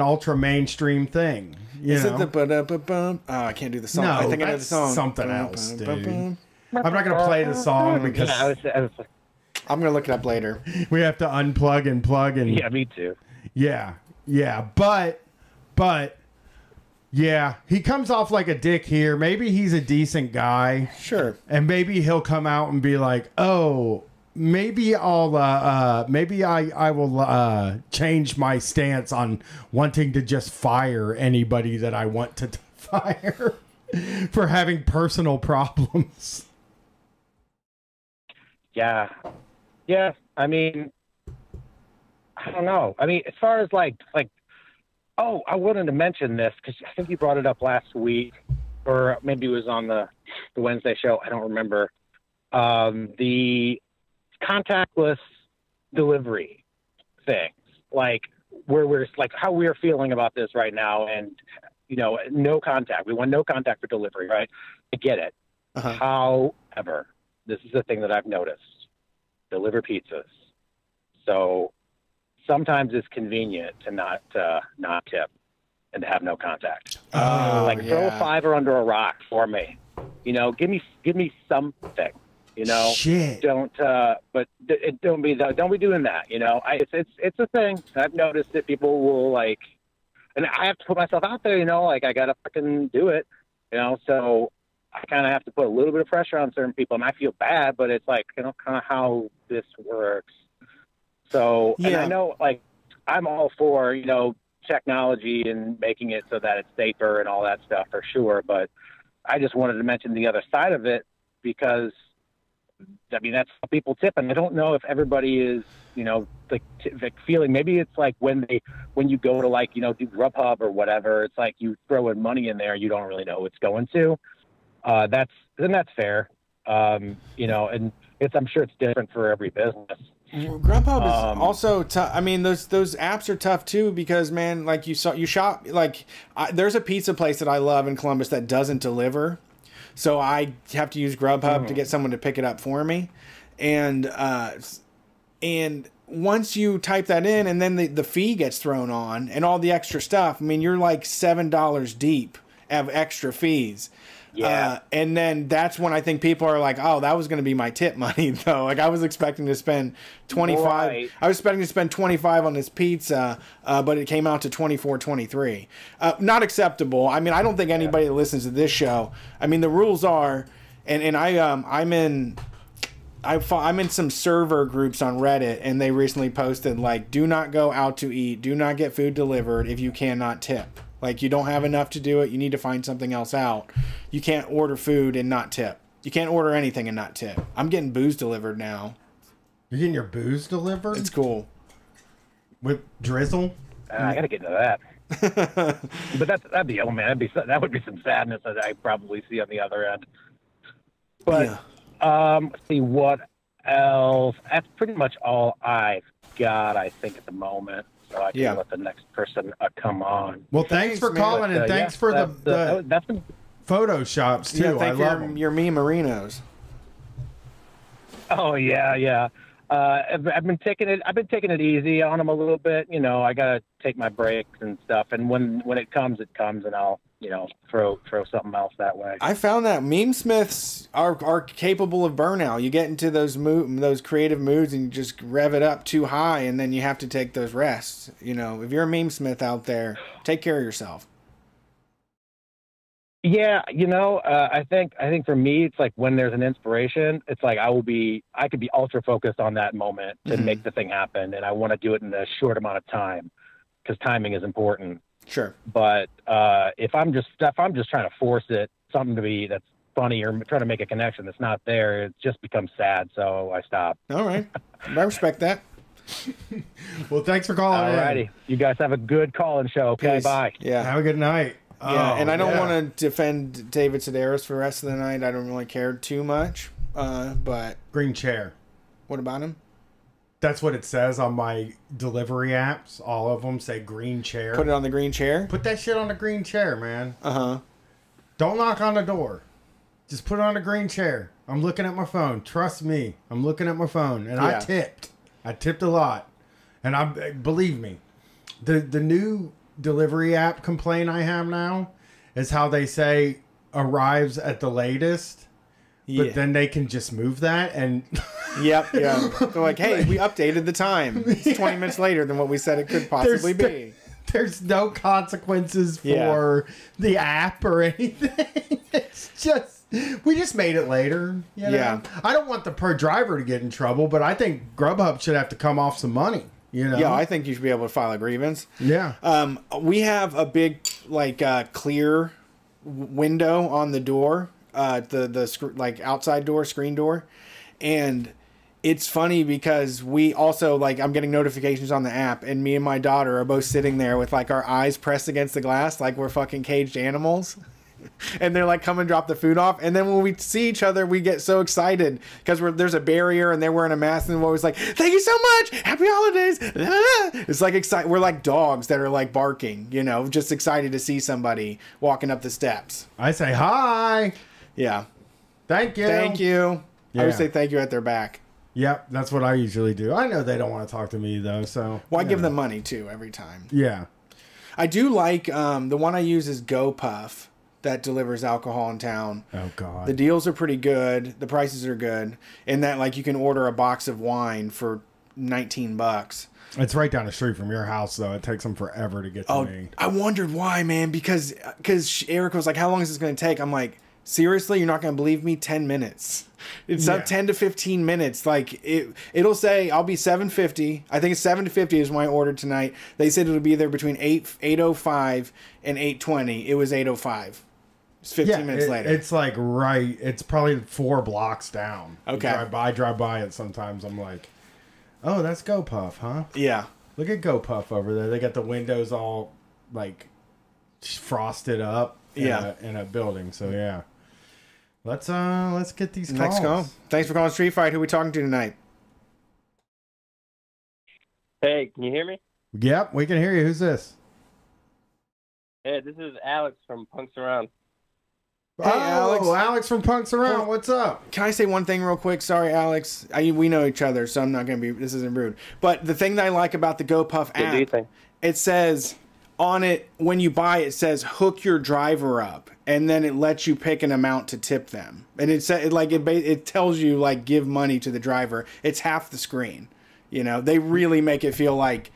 ultra mainstream thing.
Is it the I can't do the song.
No,
I think I know the song.
Something else, dude. I'm not gonna play the song because
I'm gonna look it up later.
We have to unplug and plug and.
Yeah, me too.
Yeah, but yeah, he comes off like a dick here. Maybe he's a decent guy.
Sure.
And maybe he'll come out and be like, oh. Maybe I will change my stance on wanting to just fire anybody that I want to fire for having personal problems.
Yeah. I mean, I don't know. I mean, as far as like, oh, I wanted to mention this because I think you brought it up last week, or maybe it was on the Wednesday show. I don't remember. The contactless delivery things, like where we're like how we're feeling about this right now, and no contact. We want no contact for delivery, right? I get it. However, this is the thing that I've noticed: deliver pizzas. So sometimes it's convenient to not tip and to have no contact. Throw a $5 under a rock for me. Give me something.
Shit.
Don't be doing that. It's a thing. I've noticed that people will like, and I have to put myself out there. Like I gotta fucking do it. So I kind of have to put a little bit of pressure on certain people, and I feel bad, but it's like kind of how this works. So and I know like I'm all for technology and making it so that it's safer and all that stuff for sure, but I just wanted to mention the other side of it because. I mean, that's how people tip, and I don't know if everybody is, like feeling. Maybe it's like when you go to like, do Grubhub or whatever. It's like you throw in money in there, you don't really know who it's going to. That's fair, and I'm sure it's different for every business.
Grubhub is also tough. I mean, those apps are tough too because man, like you shop like there's a pizza place that I love in Columbus that doesn't deliver. So I have to use Grubhub to get someone to pick it up for me. And once you type that in and then the fee gets thrown on and all the extra stuff, I mean, you're like $7 deep of extra fees.
Yeah.
And then that's when I think people are like, oh, that was going to be my tip money, though. Like I was expecting to spend $25. Right. I was expecting to spend $25 on this pizza, but it came out to $24.23. Not acceptable. I mean, I don't think anybody that listens to this show. I mean, the rules are, and I'm in some server groups on Reddit, and they recently posted like, do not go out to eat, do not get food delivered if you cannot tip. Like, you don't have enough to do it. You need to find something else out. You can't order food and not tip. You can't order anything and not tip. I'm getting booze delivered now.
You're getting your booze delivered?
It's cool.
With drizzle?
I got to get into that. But that'd be, oh man, that would be some sadness that I probably see on the other end. But, let's see what else. That's pretty much all I've got, I think, at the moment. So I can let the next person come on.
Well, thanks for calling, and thanks for
that's been
Photoshops too. I love
your me Marinos.
Oh yeah. I've been taking it easy on them a little bit. I gotta take my breaks and stuff. And when it comes, and I'll throw something else that way.
I found that meme smiths are capable of burnout. You get into those creative moods and you just rev it up too high, and then you have to take those rests. If you're a meme smith out there, take care of yourself.
Yeah, I think for me, it's like when there's an inspiration, it's like I could be ultra focused on that moment to make the thing happen, and I want to do it in a short amount of time because timing is important.
Sure.
But if I'm just trying to force it, something to be that's funny or try to make a connection that's not there, it just becomes sad. So I stopped.
All right. I respect that.
Well, thanks for calling in.
Alrighty. You guys have a good call-in show. Okay,
Peace.
bye.
Yeah.
Have a good night.
Yeah, and I don't
yeah.
want to defend David Sedaris for the rest of the night. I don't really care too much. But
Green chair.
what about him?
That's what it says on my delivery apps. All of them say green chair.
Put it on the green chair?
Put that shit on the green chair, man.
Uh-huh.
Don't knock on the door. Just put it on the green chair. I'm looking at my phone. Trust me. I'm looking at my phone. And
Yeah.
I tipped. I tipped a lot. And believe me, the new delivery app complaint I have now is how they say arrives at the latest.
Yeah.
But then they can just move that and...
Yep, yeah. They're like, hey, we updated the time. It's 20 minutes later than what we said it could possibly be.
There's no consequences for the app or anything. It's just, we just made it later. You know?
Yeah.
I don't want the per driver to get in trouble, but I think Grubhub should have to come off some money. You know?
Yeah, I think you should be able to file a grievance.
Yeah.
We have a big, like, clear window on the door, the outside door, screen door, and it's funny because we also, like, I'm getting notifications on the app, and me and my daughter are both sitting there with, like, our eyes pressed against the glass like we're fucking caged animals. And they're like, come and drop the food off. And then when we see each other, we get so excited because there's a barrier and they're wearing a mask, and we're always like, thank you so much. Happy holidays. It's like excited. We're like dogs that are like barking, you know, just excited to see somebody walking up the steps.
I say, hi.
Yeah.
Thank you.
Thank you.
Yeah.
I would say thank you at their back.
Yep, that's what I usually do. I know they don't want to talk to me, though, so...
Well, I give them money, too, every time.
Yeah.
I do like, the one I use is GoPuff that delivers alcohol in town.
Oh, God.
The deals are pretty good. The prices are good. And that, like, you can order a box of wine for $19.
It's right down the street from your house, though. It takes them forever to get to me.
I wondered why, man, because Erica was like, how long is this going to take? I'm like, seriously, you're not going to believe me? 10 minutes. It's up 10 to 15 minutes. Like, it'll say, I'll be $7.50. I think it's $7.50 is when I ordered tonight. They said it'll be there between 8:05 and 8:20. It was 8:05. It's 15 minutes later.
It's like right. It's probably 4 blocks down.
Okay.
I drive by it sometimes. I'm like, oh, that's GoPuff, huh?
Yeah.
Look at GoPuff over there. They got the windows all like frosted up in a building. So yeah. Let's get these calls.
Next call. Thanks for calling Street Fight. Who are we talking to tonight?
Hey, can you hear me?
Yep, we can hear you. Who's this?
Hey, this is Alex from Punks Around.
Hey,
Alex from Punks Around. What's up?
Can I say one thing real quick? Sorry, Alex. We know each other, so I'm not going to be... This isn't rude. But the thing that I like about the GoPuff app, it says on it, when you buy it, says hook your driver up. And then it lets you pick an amount to tip them. And it tells you, like, give money to the driver. It's half the screen. You know, they really make it feel like,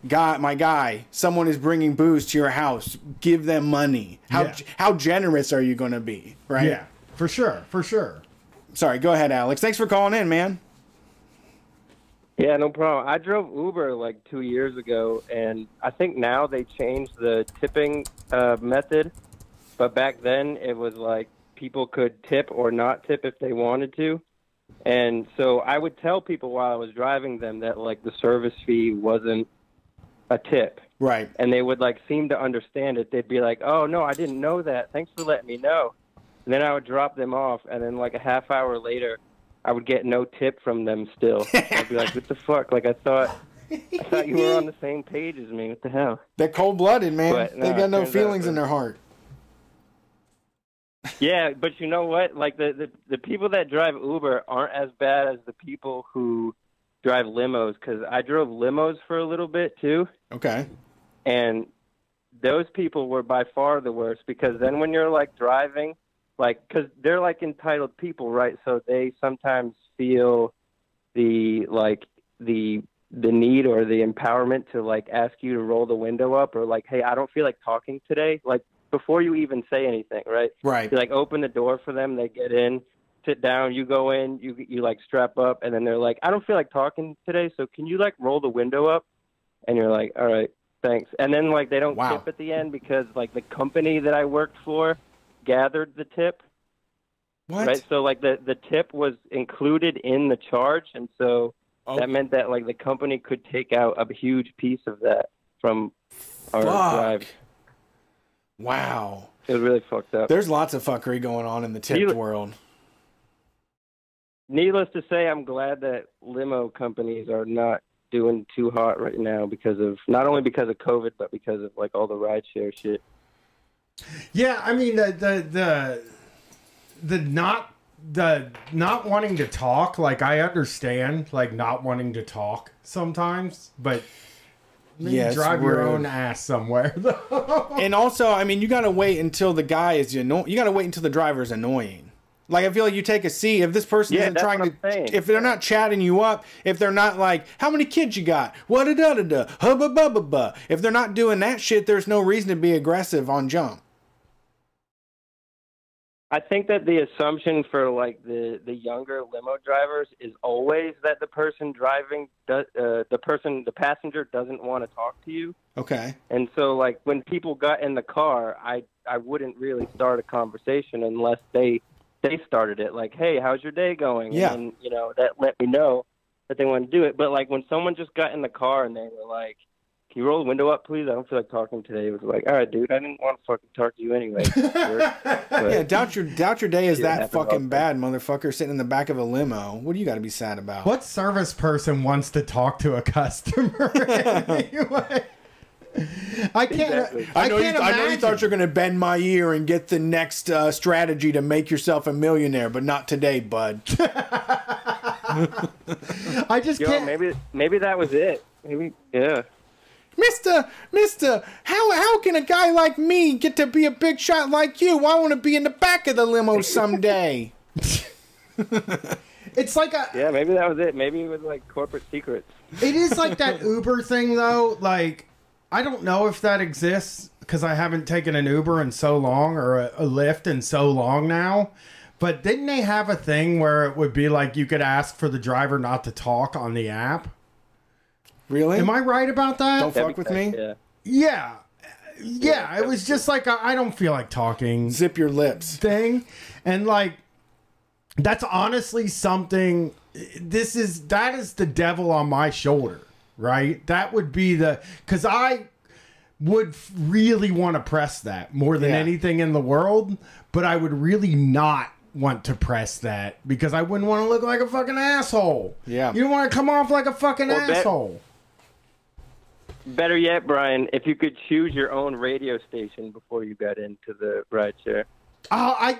my guy, someone is bringing booze to your house. Give them money. How generous are you going to be, right?
Yeah, for sure, for sure.
Sorry, go ahead, Alex. Thanks for calling in, man.
Yeah, no problem. I drove Uber like 2 years ago, and I think now they changed the tipping method. But back then, it was like people could tip or not tip if they wanted to. And so I would tell people while I was driving them that, like, the service fee wasn't a tip.
Right.
And they would, like, seem to understand it. They'd be like, oh, no, I didn't know that. Thanks for letting me know. And then I would drop them off, and then, like, a half hour later, I would get no tip from them still. I'd be like, what the fuck? Like, I thought you were on the same page as me. What the hell?
They're cold-blooded, man.
But,
they got no feelings in their heart.
Yeah, but you know what? Like, the people that drive Uber aren't as bad as the people who drive limos, because I drove limos for a little bit, too.
Okay.
And those people were by far the worst, because then when you're, like, driving, like, because they're, like, entitled people, right? So they sometimes feel the need or the empowerment to, like, ask you to roll the window up, or, like, hey, I don't feel like talking today. Like, before you even say anything, right?
Right.
You, like, open the door for them, they get in, sit down, you go in, you like, strap up, and then they're like, I don't feel like talking today, so can you, like, roll the window up? And you're like, all right, thanks. And then, like, they don't tip at the end because, like, the company that I worked for gathered the tip.
What?
Right. So like the tip was included in the charge, and so that meant that like the company could take out a huge piece of that from our drive.
Wow.
It was really fucked up.
There's lots of fuckery going on in the tipped world.
Needless to say, I'm glad that limo companies are not doing too hot right now because of not only because of COVID, but because of like all the rideshare shit.
Yeah, I mean the not wanting to talk, like I understand like not wanting to talk sometimes, but maybe drive your own ass somewhere though.
And also, I mean, you gotta wait until the guy is you gotta wait until the driver's annoying. Like, I feel like you take a seat, if this person isn't trying to, if they're not chatting you up, if they're not like, how many kids you got? What-a-da-da-da, hubba-bubba-ba. If they're not doing that shit, there's no reason to be aggressive on jump.
I think that the assumption for like the younger limo drivers is always that the person driving, the passenger doesn't want to talk to you.
Okay.
And so like when people got in the car, I wouldn't really start a conversation unless they started it, like, hey, how's your day going?
Yeah.
And, you know, that let me know that they want to do it. But, like, when someone just got in the car and they were like, can you roll the window up, please? I don't feel like talking today. It was like, all right, dude, I didn't want to fucking talk to you anyway.
Yeah, doubt your day is that fucking bad, motherfucker, sitting in the back of a limo. What do you got to be sad about?
What service person wants to talk to a customer anyway? I can't.
Exactly.
I know you thought you were going to bend my ear and get the next strategy to make yourself a millionaire, but not today, bud.
I just can't.
Maybe that was it. Maybe, yeah.
Mister, how can a guy like me get to be a big shot like you? I want to be in the back of the limo someday.
It's like
yeah, maybe that was it. Maybe it was like corporate secrets.
It is like that Uber thing, though. Like, I don't know if that exists because I haven't taken an Uber in so long or a Lyft in so long now. But didn't they have a thing where it would be like you could ask for the driver not to talk on the app?
Really?
Am I right about that?
Don't fuck with me?
Yeah. Yeah, it was just like I don't feel like talking.
Zip your lips.
Thing. And like, that's honestly something, that is the devil on my shoulder. Right? That would be because I would really want to press that more than anything in the world, but I would really not want to press that because I wouldn't want to look like a fucking asshole.
Yeah.
You don't want to come off like a fucking asshole.
Better yet, Brian, if you could choose your own radio station before you got into the rideshare.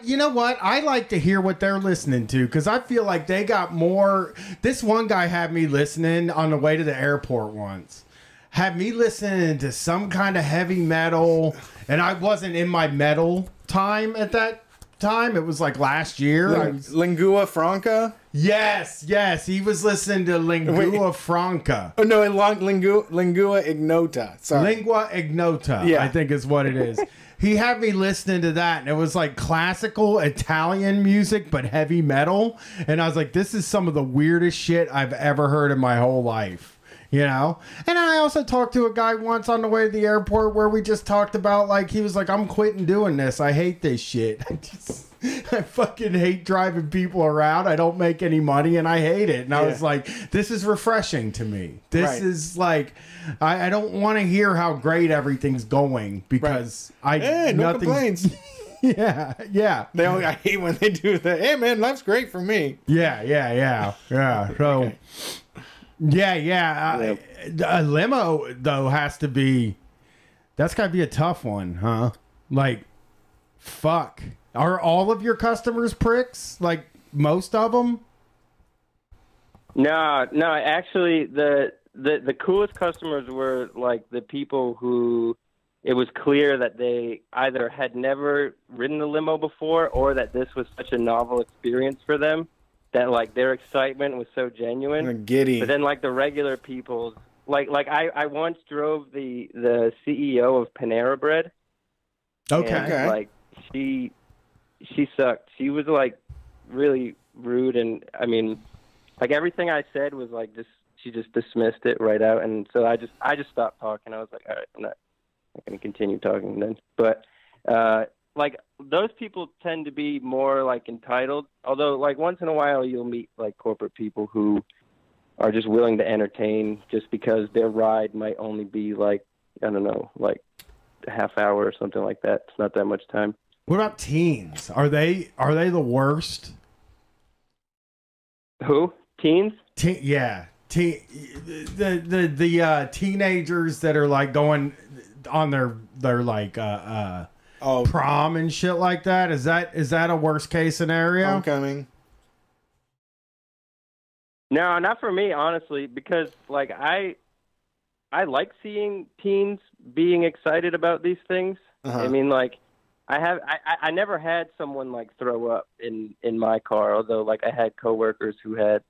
You know what? I like to hear what they're listening to because I feel like they got more. This one guy had me listening on the way to the airport once. Had me listening to some kind of heavy metal, and I wasn't in my metal time at that time. It was like last year.
Lingua Franca?
Yes. He was listening to Lingua Franca.
Oh, no, Lingua Ignota. Sorry.
Lingua Ignota, I think is what it is. He had me listening to that, and it was like classical Italian music, but heavy metal. And I was like, this is some of the weirdest shit I've ever heard in my whole life, you know? And I also talked to a guy once on the way to the airport where we just talked about, like, he was like, I'm quitting doing this. I hate this shit. I fucking hate driving people around. I don't make any money, and I hate it. And I was like, this is refreshing to me. This is like, I don't want to hear how great everything's going because
no complaints.
Yeah.
I hate when they do that. Hey, man, life's great for me.
Yeah. So, a limo though has to be. That's got to be a tough one, huh? Like, fuck. Are all of your customers pricks? Like most of them?
No. Actually, the coolest customers were like the people who it was clear that they either had never ridden a limo before or that this was such a novel experience for them that like their excitement was so genuine.
Giddy.
But then like the regular people, like I once drove the CEO of Panera Bread.
Okay.
And, like she sucked. She was like really rude, and I mean, like everything I said was like she just dismissed it right out, and so I just stopped talking. I was like, all right, I'm not going to continue talking then. But like those people tend to be more like entitled. Although like once in a while you'll meet like corporate people who are just willing to entertain just because their ride might only be like, I don't know, like a half hour or something like that. It's not that much time.
What about teens? Are they the worst?
Who? Teens?
Yeah. The teenagers that are like going on their like prom and shit like that. Is that a worst case scenario?
Homecoming.
No, not for me, honestly, because like I like seeing teens being excited about these things. I mean, like I never had someone like throw up in my car, although like I had coworkers who had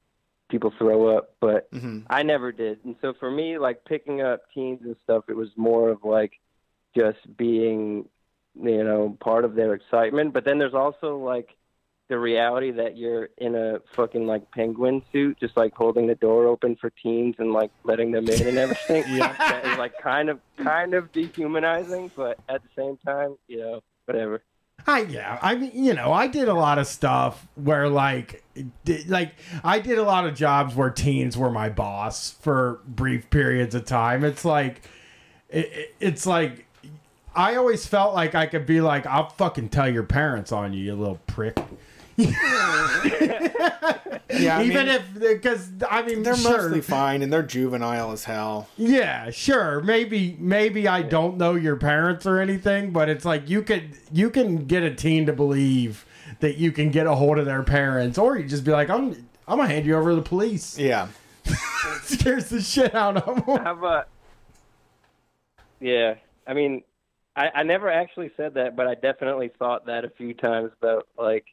people throw up, but I never did. And so for me, like picking up teens and stuff, it was more of like just being, you know, part of their excitement. But then there's also like the reality that you're in a fucking like penguin suit, just like holding the door open for teens and like letting them in and everything. That is like kind of dehumanizing, but at the same time, you know, whatever.
I mean, you know, I did a lot of stuff where like I did a lot of jobs where teens were my boss for brief periods of time. It's like I always felt like I could be like, I'll fucking tell your parents on you, you little prick.
Yeah,
because
they're mostly fine and they're juvenile as hell.
Yeah, sure. Maybe I don't know your parents or anything, but it's like you can get a teen to believe that you can get a hold of their parents, or you just be like, I'm gonna hand you over to the police.
Yeah,
scares the shit out of them.
Yeah, I mean, I never actually said that, but I definitely thought that a few times about like,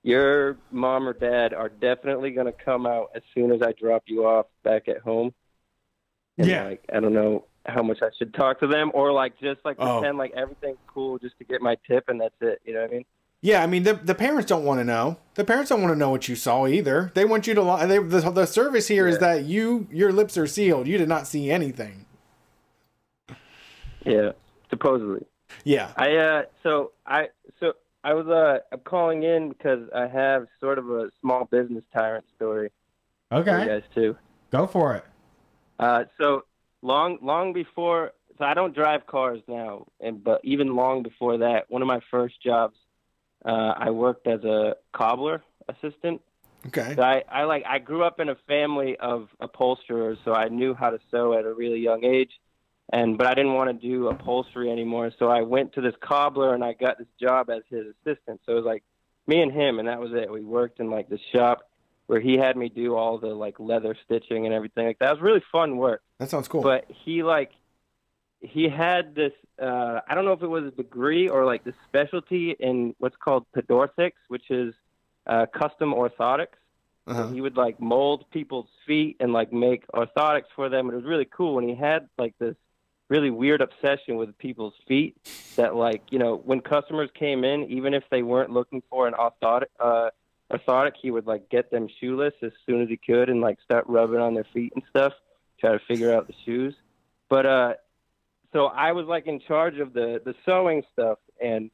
your mom or dad are definitely going to come out as soon as I drop you off back at home. And like, I don't know how much I should talk to them, or like just like pretend like everything's cool just to get my tip and that's it. You know what I mean?
Yeah, I mean the parents don't want to know. The parents don't want to know what you saw either. They want you to lie. The service here is that your lips are sealed. You did not see anything.
Yeah, supposedly.
Yeah.
I was I'm calling in because I have sort of a small business tyrant story.
Okay.
For you guys too.
Go for it.
So long before, so I don't drive cars now, but even long before that, one of my first jobs, I worked as a cobbler assistant.
Okay.
So I grew up in a family of upholsterers, so I knew how to sew at a really young age. But I didn't want to do upholstery anymore, so I went to this cobbler and I got this job as his assistant. So it was like me and him, and that was it. We worked in like the shop where he had me do all the like leather stitching and everything like that. It was really fun work.
That sounds cool.
But he had this I don't know if it was a degree or like the specialty in what's called pedorthics, which is custom orthotics. So he would like mold people's feet and like make orthotics for them. And it was really cool. And he had like this really weird obsession with people's feet that, like, you know, when customers came in, even if they weren't looking for an orthotic, he would like get them shoeless as soon as he could and like start rubbing on their feet and stuff, try to figure out the shoes. But so I was like in charge of the sewing stuff, and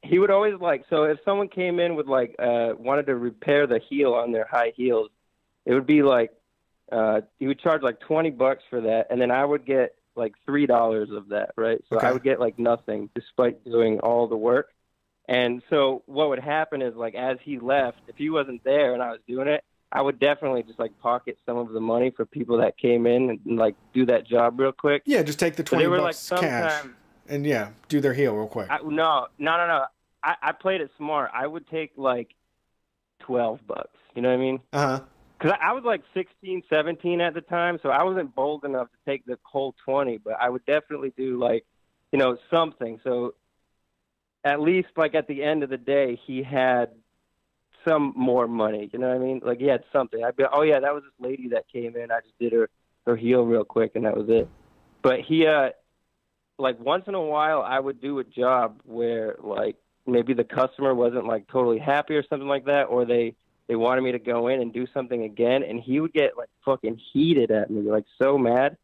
he would always like, so if someone came in with like wanted to repair the heel on their high heels, it would be like he would charge like $20 for that, and then I would get like $3 of that, right? So I would get like nothing despite doing all the work. And so what would happen is, like, as he left, if he wasn't there and I was doing it, I would definitely just like pocket some of the money for people that came in and like do that job real quick.
Yeah, just take the $20
like,
cash and do their heel real quick.
No. I played it smart. I would take like $12. You know what I mean? Because I was like 16, 17 at the time, so I wasn't bold enough to take the whole 20, but I would definitely do, like, you know, something. So at least, like, at the end of the day, he had some more money. You know what I mean? Like, he had something. I'd be, oh, yeah, that was this lady that came in. I just did her heel real quick, and that was it. But he, like, once in a while, I would do a job where, like, maybe the customer wasn't, like, totally happy or something like that, or they wanted me to go in and do something again, and he would get like fucking heated at me, like so mad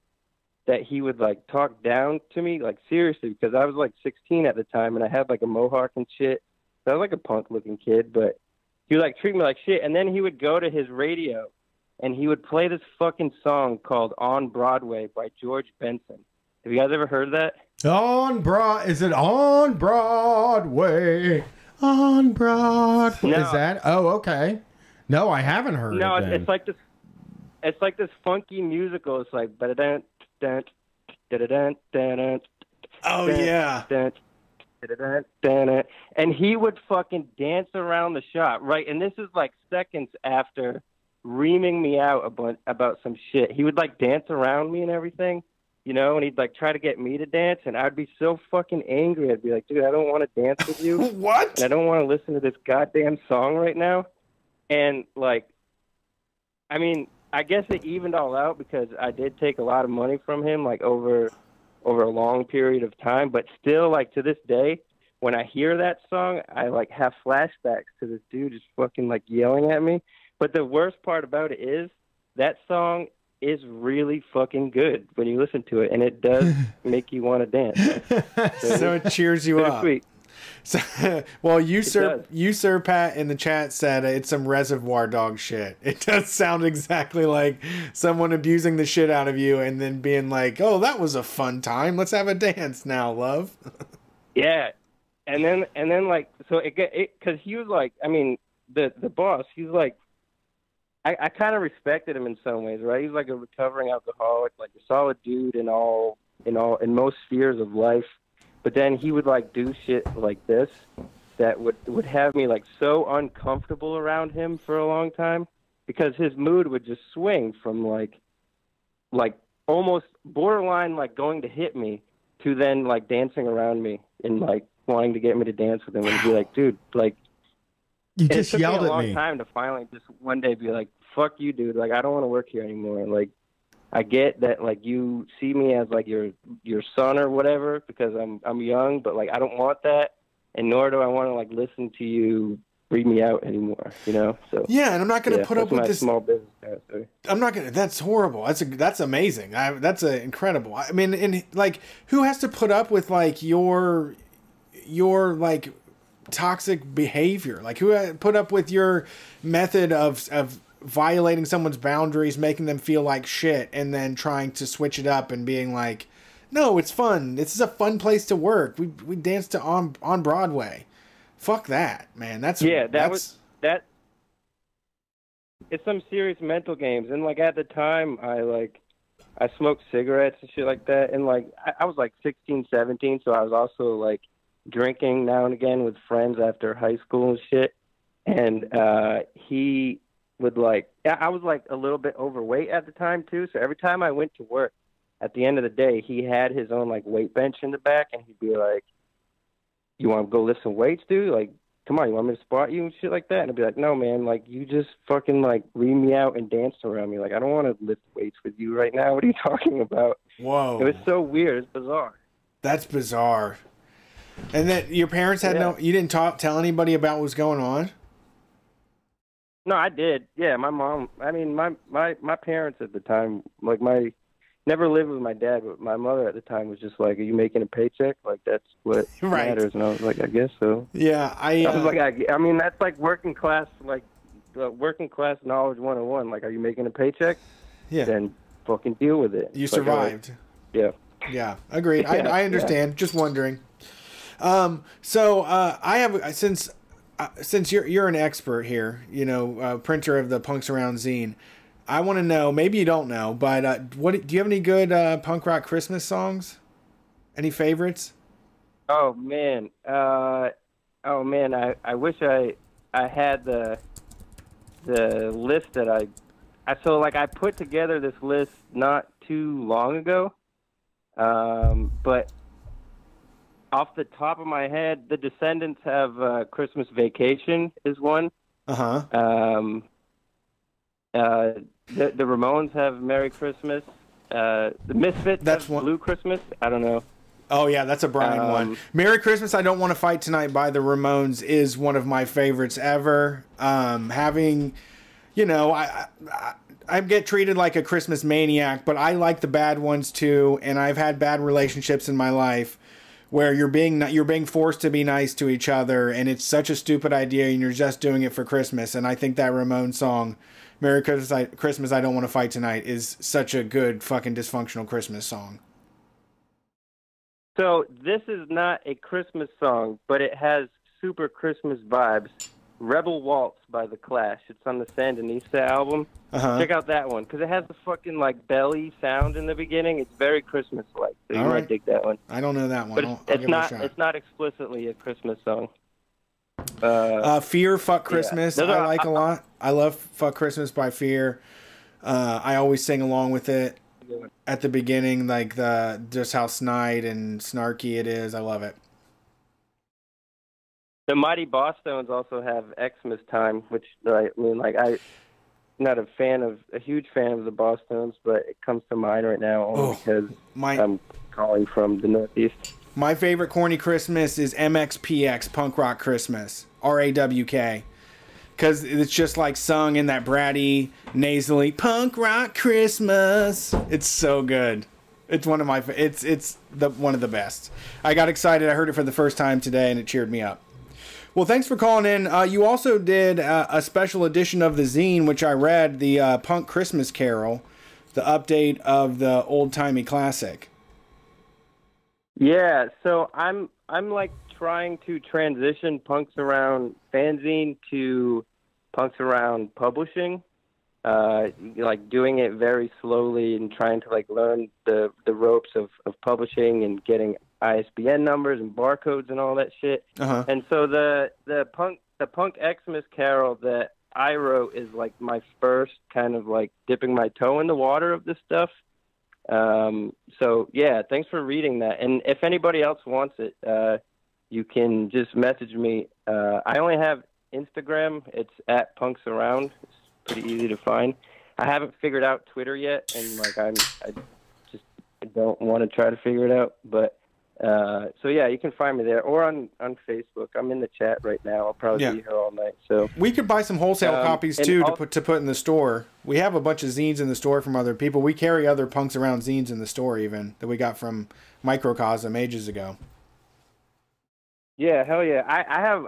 that he would like talk down to me, like seriously, because I was like 16 at the time and I had like a mohawk and shit. So I was like a punk looking kid, but he would like treat me like shit. And then he would go to his radio and he would play this fucking song called On Broadway by George Benson. Have you guys ever heard that?
Is it on Broadway? On Broadway.
No.
Is that? Oh, okay. No, I haven't heard it.
No,
then.
it's like this. It's like this funky musical. It's like ba-da-dun, dun, da-da-dun, dun,
Oh, yeah.
dun, da-da-dun, dun. And he would fucking dance around the shop, right? And this is like seconds after reaming me out about some shit. He would like dance around me and everything, you know, and he'd like try to get me to dance, and I'd be so fucking angry. I'd be like, dude, I don't want to dance with you.
What?
And I don't want to listen to this goddamn song right now. And like, I mean, I guess it evened all out because I did take a lot of money from him, like over a long period of time. But still, like to this day, when I hear that song, I like have flashbacks to this dude just fucking like yelling at me. But the worst part about it is that song is really fucking good when you listen to it, and it does make you want to dance.
So it cheers you up.
Sweet.
So, well, you sir Pat in the chat said it's some Reservoir Dog shit. It does sound exactly like someone abusing the shit out of you and then being like, "Oh, that was a fun time. Let's have a dance now, love."
Yeah, and then like so it because he was like, I mean, the boss. He's like, I kind of respected him in some ways, right? He's like a recovering alcoholic, like a solid dude in most spheres of life. But then he would like do shit like this that would have me like so uncomfortable around him for a long time because his mood would just swing from like almost borderline like going to hit me to then like dancing around me and like wanting to get me to dance with him and be like, dude, like
you just yelled at me.
It took me a long time to finally just one day be like, fuck you, dude. Like I don't want to work here anymore. Like I get that, like, you see me as, like, your son or whatever because I'm young, but, like, I don't want that, and nor do I want to, like, listen to you read me out anymore, you know? So
yeah, and I'm not going to put up with this.
Small business territory.
I'm not going to. That's horrible. That's amazing. That's incredible. I mean, and, like, who has to put up with, like, your like, toxic behavior? Like, who put up with your method of violating someone's boundaries, making them feel like shit, and then trying to switch it up and being like, no, it's fun. This is a fun place to work. We danced to on Broadway. Fuck that, man. That's it's some serious mental games. And like at the time I smoked cigarettes and shit like that. And like I was like 16, 17, so I was also like drinking now and again with friends after high school and shit. And he would like, I was like a little bit overweight at the time too. So every time I went to work, at the end of the day, he had his own like weight bench in the back, and he'd be like, "You want to go lift some weights, dude? Like, come on, you want me to spot you and shit like that?" And I'd be like, "No, man, like you just fucking like read me out and danced around me. Like, I don't want to lift weights with you right now. What are you talking about?" Whoa,
it was so weird. It's bizarre.
That's bizarre. And then your parents had you didn't tell anybody about what was going on?
No, I did. Yeah, my mom. I mean, my parents at the time, like never lived with my dad, but my mother at the time was just like, "Are you making a paycheck? Like that's what matters." And I was like, "I guess so."
Yeah,
I was like, I mean, that's like working class knowledge 101. Like, are you making a paycheck?
Yeah.
Then fucking deal with it.
You survived.
Yeah.
Yeah, agreed. I understand. Just wondering. So I have since you're an expert here, you know, printer of the Punks Around zine, I want to know, maybe you don't know, but do you have any good punk rock Christmas songs? Any favorites?
Oh man, I wish I had the list that I put together this list not too long ago, but off the top of my head, the Descendants have Christmas Vacation is one.
Uh-huh.
The Ramones have Merry Christmas. The Misfits have Blue Christmas. I don't know.
Oh, yeah, that's a Brian one. Merry Christmas, I Don't Want to Fight Tonight by the Ramones is one of my favorites ever. Having, you know, I get treated like a Christmas maniac, but I like the bad ones too. And I've had bad relationships in my life where you're being forced to be nice to each other, and it's such a stupid idea, and you're just doing it for Christmas. And I think that Ramon song, "Merry Christmas, I Don't Want to Fight Tonight," is such a good fucking dysfunctional Christmas song.
So this is not a Christmas song, but it has super Christmas vibes. Rebel Waltz by The Clash. It's on the Sandinista album. Check out that one, because it has the fucking like belly sound in the beginning. It's very Christmas-like, so you might dig that one.
I don't know that one.
But it's not explicitly a Christmas song.
Fear, Fuck Christmas, yeah. I like a lot. I love Fuck Christmas by Fear. I always sing along with it at the beginning, like just how snide and snarky it is. I love it.
The Mighty Boss Stones also have Xmas Time, which I'm not a huge fan of the Boss Stones, but it comes to mind right now only because I'm calling from the Northeast.
My favorite corny Christmas is MXPX, Punk Rock Christmas, RAWK, because it's just like sung in that bratty, nasally Punk Rock Christmas. It's so good. It's one of my one of the best. I got excited. I heard it for the first time today, and it cheered me up. Well, thanks for calling in. You also did a special edition of the zine, which I read, the Punk Christmas Carol, the update of the old-timey classic.
Yeah, so I'm like trying to transition Punks Around fanzine to Punks Around publishing, like doing it very slowly and trying to like learn the ropes of publishing and getting ISBN numbers and barcodes and all that shit. And so the Punk Xmas Carol that I wrote is like my first kind of like dipping my toe in the water of this stuff. So yeah, thanks for reading that. And if anybody else wants it, you can just message me. I only have Instagram. It's at Punks Around. It's pretty easy to find. I haven't figured out Twitter yet, and like I don't want to try to figure it out, but so yeah, you can find me there or on Facebook. I'm in the chat right now. I'll probably be here all night. So
we could buy some wholesale copies too to put in the store. We have a bunch of zines in the store from other people. We carry other Punks Around zines in the store even that we got from Microcosm ages ago.
Yeah, hell yeah.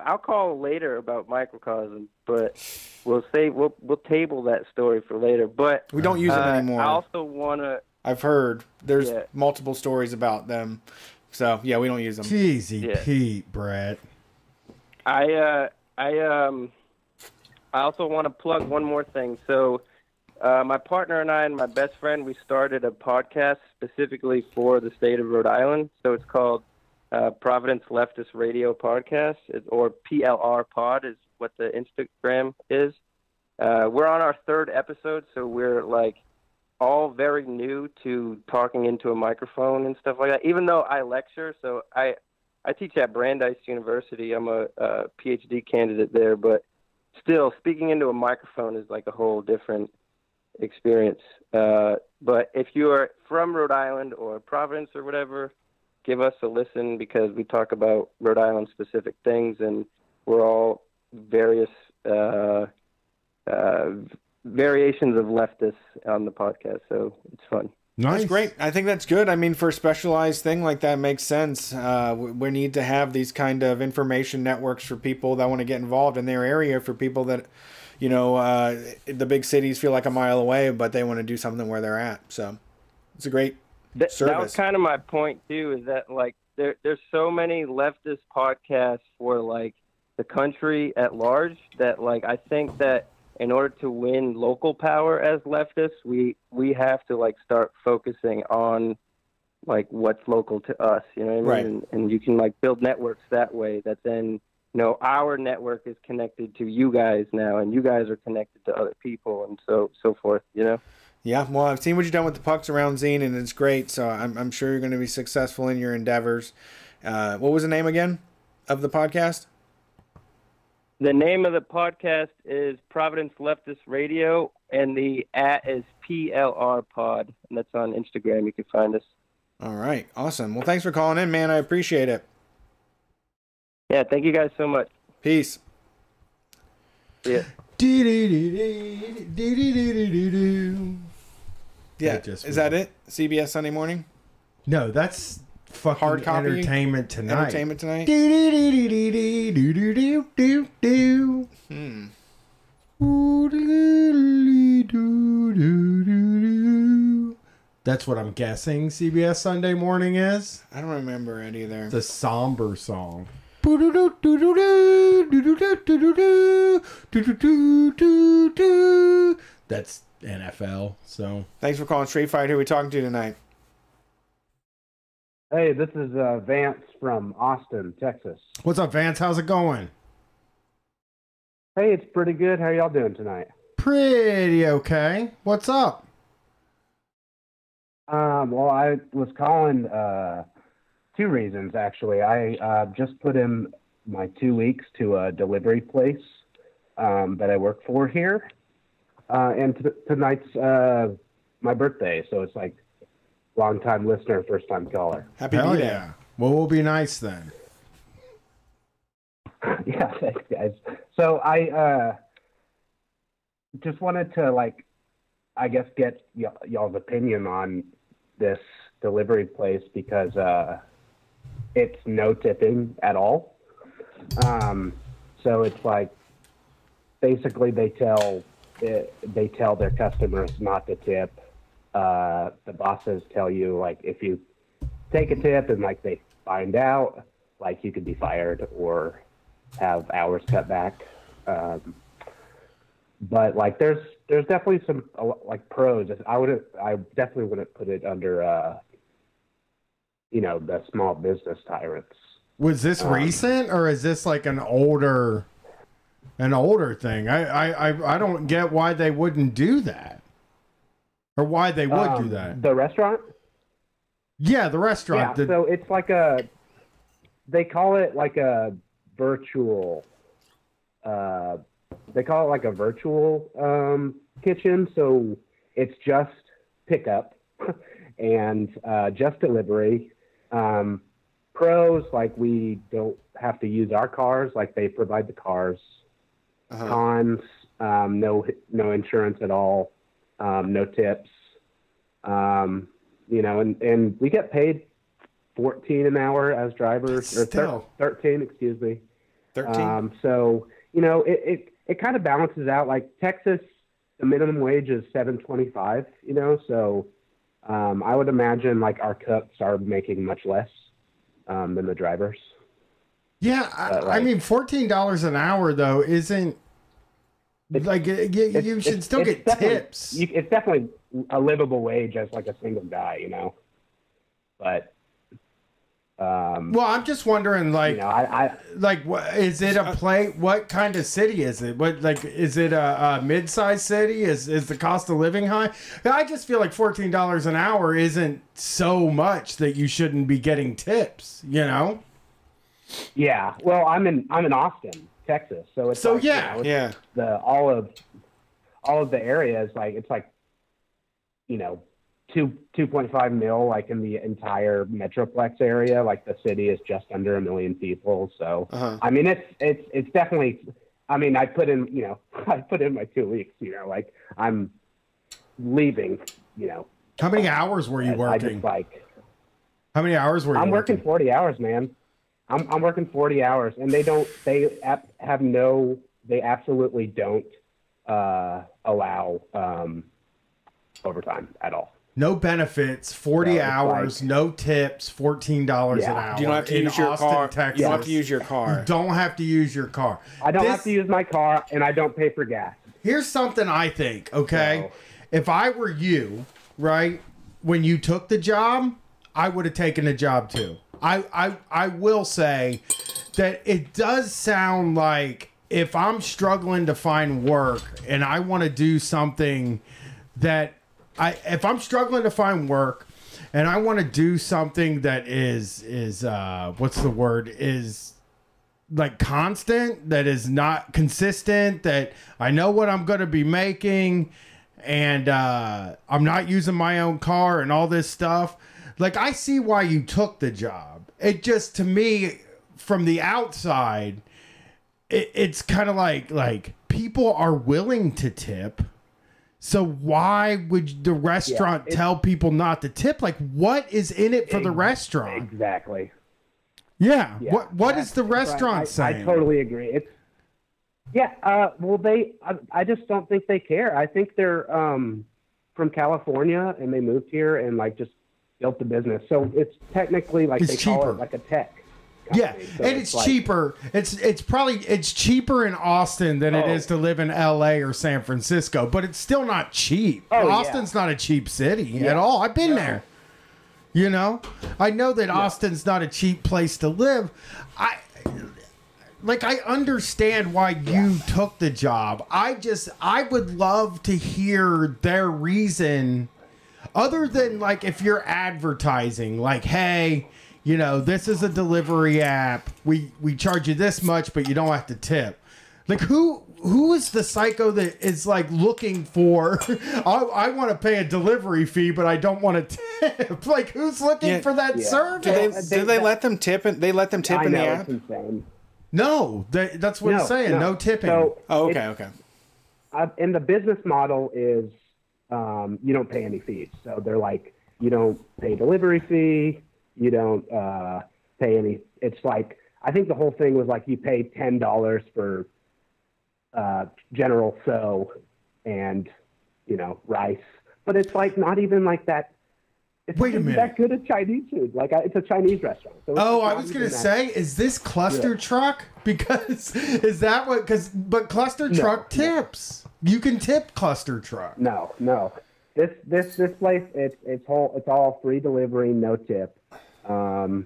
I'll call later about Microcosm, but we'll table that story for later. But
we don't use them anymore.
I also wanna.
I've heard there's multiple stories about them. So yeah, we don't use them.
Jeezy Pete, Brett.
I also want to plug one more thing. So my partner and I and my best friend, we started a podcast specifically for the state of Rhode Island. So it's called Providence Leftist Radio Podcast, or PLR Pod is what the Instagram is. We're on our third episode, so we're like all very new to talking into a microphone and stuff like that, even though I lecture. So I teach at Brandeis University. I'm a PhD candidate there, but still speaking into a microphone is like a whole different experience. But if you are from Rhode Island or Providence or whatever, give us a listen, because we talk about Rhode Island specific things, and we're all various variations of leftists on the podcast, so it's fun.
Nice. That's great. I think that's good. I mean, for a specialized thing like that, makes sense. We need to have these kind of information networks for people that want to get involved in their area, for people that, you know, the big cities feel like a mile away, but they want to do something where they're at. So it's a great service.
That was kind of my point, too, is that, like, there's so many leftist podcasts for, like, the country at large that, like, I think that in order to win local power as leftists, we have to like start focusing on like what's local to us, you know what I mean?
Right.
And you can like build networks that way, that then, you know, our network is connected to you guys now, and you guys are connected to other people, and so forth, you know?
Yeah, well, I've seen what you've done with the Punks Around zine, and it's great, so I'm sure you're going to be successful in your endeavors. What was the name again of the podcast?
The name of the podcast is Providence Leftist Radio, and the @ is PLR Pod, and that's on Instagram. You can find us.
All right, awesome. Well, thanks for calling in, man. I appreciate it.
Yeah, thank you guys so much.
Peace.
Yeah.
Yeah, is that it? CBS Sunday Morning?
No, that's fucking
Hard copy?
Entertainment Tonight.
Entertainment Tonight?
That's what I'm guessing CBS Sunday Morning is.
I don't remember it either.
It's a somber song. That's NFL, so.
Thanks for calling Street Fight. Who are we talking to tonight?
Hey, this is Vance from Austin, Texas.
What's up, Vance? How's it going?
Hey, it's pretty good. How y'all doing tonight?
Pretty okay. What's up?
Well, I was calling two reasons, actually. I just put in my 2 weeks to a delivery place that I work for here. And tonight's my birthday, so it's like long-time listener, first-time caller.
Happy
Hell
birthday.
yeah. Well, we'll be nice then.
Yeah, thanks, guys. So I just wanted to, like, I guess get y'all's opinion on this delivery place because it's no tipping at all. So it's like basically they tell their customers not to tip. The bosses tell you, like, if you take a tip and like they find out, like, you could be fired or have hours cut back. But like there's definitely some like pros. I definitely wouldn't put it under the small business tyrants.
Was this recent or is this like an older thing? I don't get why they wouldn't do that. Or why they would do that.
The restaurant?
Yeah, the restaurant.
Yeah, so it's like they call it like a virtual kitchen. So it's just pickup and just delivery. Pros, like, we don't have to use our cars, like they provide the cars. Cons, no insurance at all, no tips. And we get paid $14 an hour as drivers, or 13, excuse me.
13.
So it kind of balances out. Like Texas, the minimum wage is $7.25. So I would imagine like our cooks are making much less than the drivers.
Yeah, I mean, $14 an hour though isn't like you should still get tips.
It's definitely a livable wage as like a single guy, But
well, I'm just wondering, like, what is it? What kind of city is it? Is it a mid-sized city? Is the cost of living high? I just feel like $14 an hour isn't so much that you shouldn't be getting tips.
Yeah. Well, I'm in Austin, Texas, so it's all of the areas, like, it's like 2.5 mil, like, in the entire metroplex area. Like, the city is just under 1 million people. So I mean, it's definitely, I mean, I put in my 2 weeks, like, I'm leaving,
How many hours were you working? How many hours were you
I'm working 40 hours, man. I'm working 40 hours, and they absolutely don't allow overtime at all.
No benefits, 40 hours, no tips, $14 an hour.
You don't have to use your car.
Texas.
You don't have to use your car.
You don't have to use your car.
I don't have to use my car, and I don't pay for gas.
Here's something I think, okay? So, if I were you, right, when you took the job, I would have taken the job too. I will say that it does sound like if I'm struggling to find work and I want to do something that if I'm struggling to find work and I want to do something that is what's the word, is like constant, that is not consistent, that I know what I'm going to be making, and I'm not using my own car and all this stuff. Like, I see why you took the job. It just, to me, from the outside, it's kind of like
people are willing to tip. So why would the restaurant tell people not to tip? Like, what is in it for the restaurant?
Exactly.
Yeah. What is the restaurant saying?
I totally agree. It's well, I just don't think they care. I think they're from California and they moved here and like just built the business. So it's technically like they call it like a tech.
Yeah, so and it's cheaper. It's cheaper in Austin than it is to live in LA or San Francisco, but it's still not cheap. Austin's not a cheap city at all. I've been there. You know? I know that Austin's not a cheap place to live. I understand why you took the job. I would love to hear their reason other than like if you're advertising like, hey, you know, this is a delivery app. We charge you this much, but you don't have to tip. Like, who is the psycho that is like looking for? I want to pay a delivery fee, but I don't want to tip. Like, who's looking for that service?
Do they let them tip? They let them tip in the app?
It's insane.
No, that's what it's saying. No tipping.
So
okay.
And the business model is you don't pay any fees. So they're like, you don't pay delivery fee. You don't pay any. It's like, I think the whole thing was like you pay $10 for general and, you know, rice. But it's like not even like that. It's
Wait a minute.
That good at Chinese food. Like it's a Chinese restaurant. So
I was going to say, is this Cluster Truck? Because is that what? But Cluster Truck tips. You can tip Cluster Truck.
No. This place, it's all free delivery, no tip. And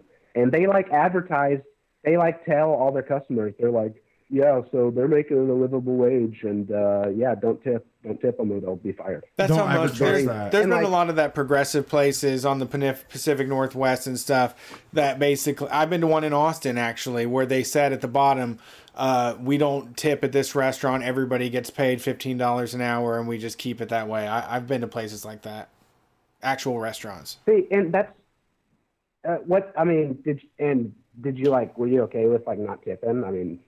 they like advertise, they like tell all their customers, they're like, yeah, so they're making a livable wage, and don't tip them or they'll be fired.
That's how much there's been a lot of that progressive places on the Pacific Northwest and stuff that basically, I've been to one in Austin actually, where they said at the bottom, we don't tip at this restaurant, everybody gets paid $15 an hour and we just keep it that way. I've been to places like that, actual restaurants.
See, and that's did you like, were you okay with like not tipping? I mean,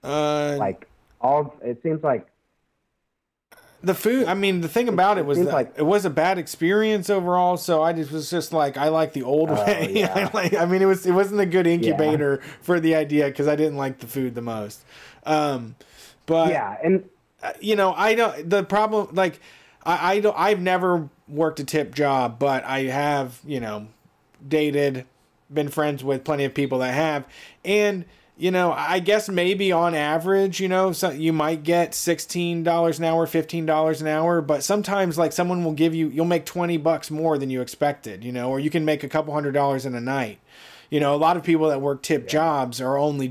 it seems like
the food. I mean, the thing about it was that it was a bad experience overall. So I was just like, I like the old way.
Yeah.
It wasn't a good incubator for the idea because I didn't like the food the most. You know, I don't. The problem, like, I've never worked a tip job, but I have, you know, dated, been friends with plenty of people that have, and you know, I guess maybe on average, you know, so you might get $16 an hour, $15 an hour, but sometimes like someone will give you'll make $20 more than you expected, you know, or you can make a couple $100 in a night. You know, a lot of people that work tip jobs are only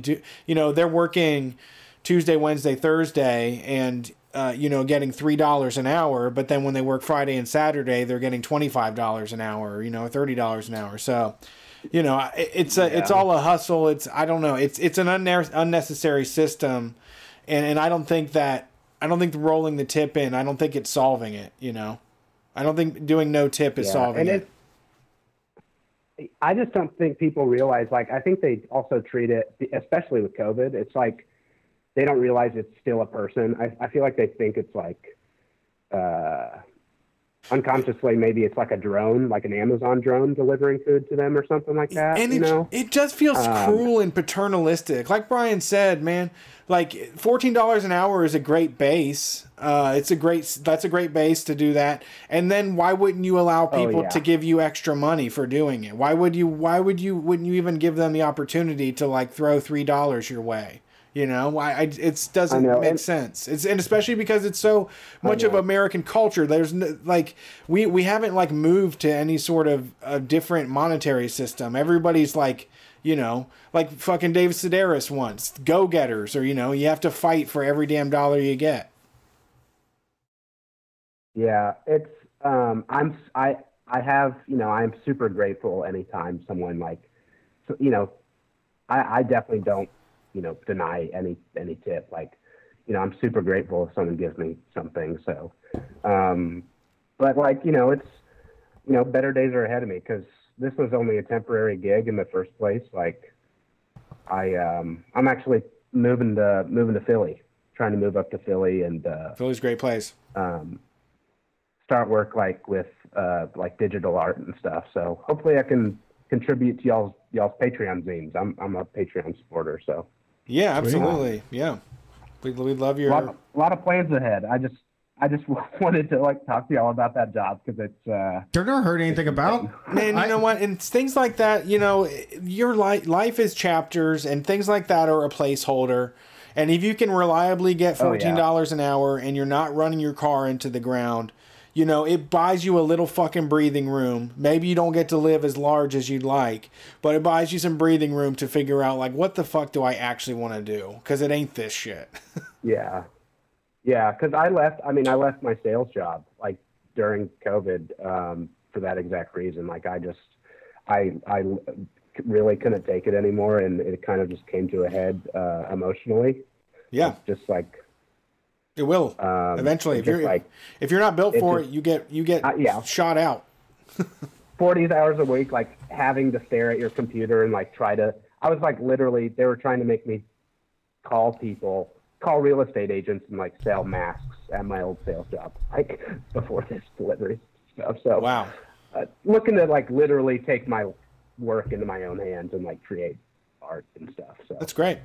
they're working Tuesday, Wednesday, Thursday, and you know, getting $3 an hour, but then when they work Friday and Saturday, they're getting $25 an hour, you know, $30 an hour. So, you know, it's all a hustle. I don't know. It's an unnecessary system. And I don't think rolling the tip in, I don't think it's solving it, you know. I don't think doing no tip is solving it.
I just don't think people realize, like, I think they also treat it, especially with COVID, it's like they don't realize it's still a person. I feel like they think it's like unconsciously, maybe it's like a drone, like an Amazon drone delivering food to them or something like that.
And it just feels cruel and paternalistic. Like Brian said, man, like $14 an hour is a great base. That's a great base to do that. And then why wouldn't you allow people to give you extra money for doing it? Wouldn't you even give them the opportunity to like throw $3 your way? You know, it doesn't make sense. And especially because it's so much of American culture. There's we haven't like moved to any sort of different monetary system. Everybody's like, you know, like fucking David Sedaris once, go-getters, or, you know, you have to fight for every damn dollar you get.
Yeah, it's I'm super grateful anytime someone like, you know, I definitely don't, you know, deny any tip. Like, you know, I'm super grateful if someone gives me something. So, but like, you know, it's, you know, better days are ahead of me because this was only a temporary gig in the first place. Like, I'm actually moving to Philly, trying to move up to Philly and
Philly's a great place.
Start work like with like digital art and stuff. So hopefully I can contribute to y'all's Patreon zines. I'm a Patreon supporter, so.
Yeah, absolutely. Yeah, we'd love your.
A lot of plans ahead. I just wanted to like talk to y'all about that job because it's.
They're not heard anything about.
Man, you know what? And things like that, you know, your life is chapters, and things like that are a placeholder. And if you can reliably get $14 an hour, and you're not running your car into the ground, you know, it buys you a little fucking breathing room. Maybe you don't get to live as large as you'd like, but it buys you some breathing room to figure out, like, what the fuck do I actually want to do? Because it ain't this shit.
Yeah. Yeah, because I left my sales job, like, during COVID for that exact reason. Like, I really couldn't take it anymore, and it kind of just came to a head emotionally.
Yeah.
It's just like...
It will eventually. If you're not built for it, you get shot out.
40 hours a week, like having to stare at your computer and like I was like literally, they were trying to make me call real estate agents and like sell masks at my old sales job, like before this delivery stuff. So
wow,
looking to like literally take my work into my own hands and like create art and stuff. So
that's great.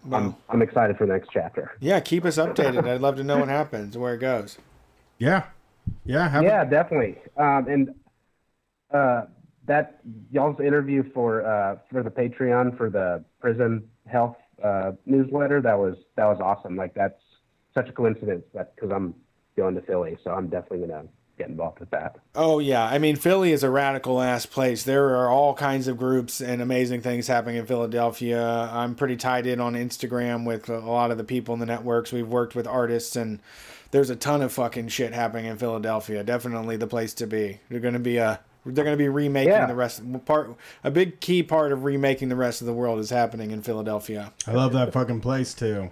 Wow.
I'm excited for the next chapter.
Yeah, keep us updated. I'd love to know what happens and where it goes.
Yeah,
definitely. And that y'all's interview for the Patreon for the prison health newsletter, that was awesome. Like, that's such a coincidence because I'm going to Philly, so I'm definitely gonna get involved with that.
Oh yeah, I mean, Philly is a radical ass place. There are all kinds of groups and amazing things happening in Philadelphia. I'm pretty tied in on Instagram with a lot of the people in the networks. We've worked with artists, and there's a ton of fucking shit happening in Philadelphia. Definitely the place to be. They're going to be remaking the rest. A big key part of remaking the rest of the world is happening in Philadelphia.
I love that fucking place too.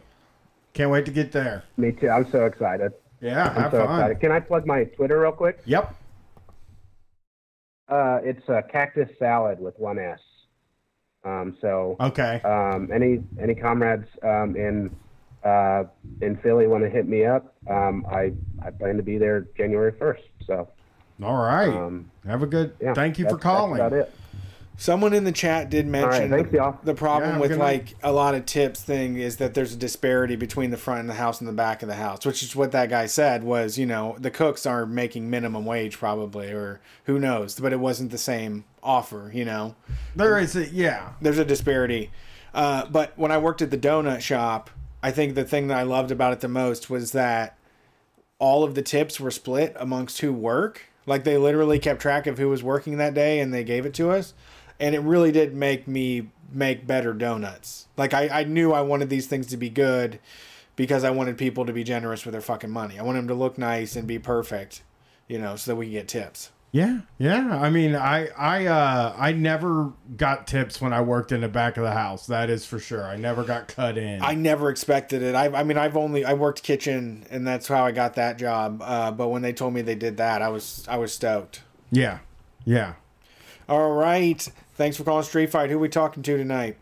Can't wait to get there.
Me too. I'm so excited.
Yeah,
I'm so excited. Can I plug my Twitter real quick?
Yep.
It's Cactus Salad with one S.
Okay.
Any comrades in Philly want to hit me up? I plan to be there January 1st. So.
All right. Have a good. Yeah, thank you for calling.
That's about it.
Someone in the chat did mention
thanks, y'all.
The problem with like a lot of tips thing is that there's a disparity between the front of the house and the back of the house, which is what that guy said was, you know, the cooks are making minimum wage probably, or who knows, but it wasn't the same offer, you know.
There's a
disparity. But when I worked at the donut shop, I think the thing that I loved about it the most was that all of the tips were split amongst who work. Like, they literally kept track of who was working that day and they gave it to us. And it really did make me make better donuts. Like, I knew I wanted these things to be good because I wanted people to be generous with their fucking money. I want them to look nice and be perfect, you know, so that we can get tips.
Yeah. I mean, I never got tips when I worked in the back of the house. That is for sure. I never got cut in.
I never expected it. I worked kitchen, and that's how I got that job. But when they told me they did that, I was stoked.
Yeah.
All right. Thanks for calling Street Fight. Who are we talking to tonight?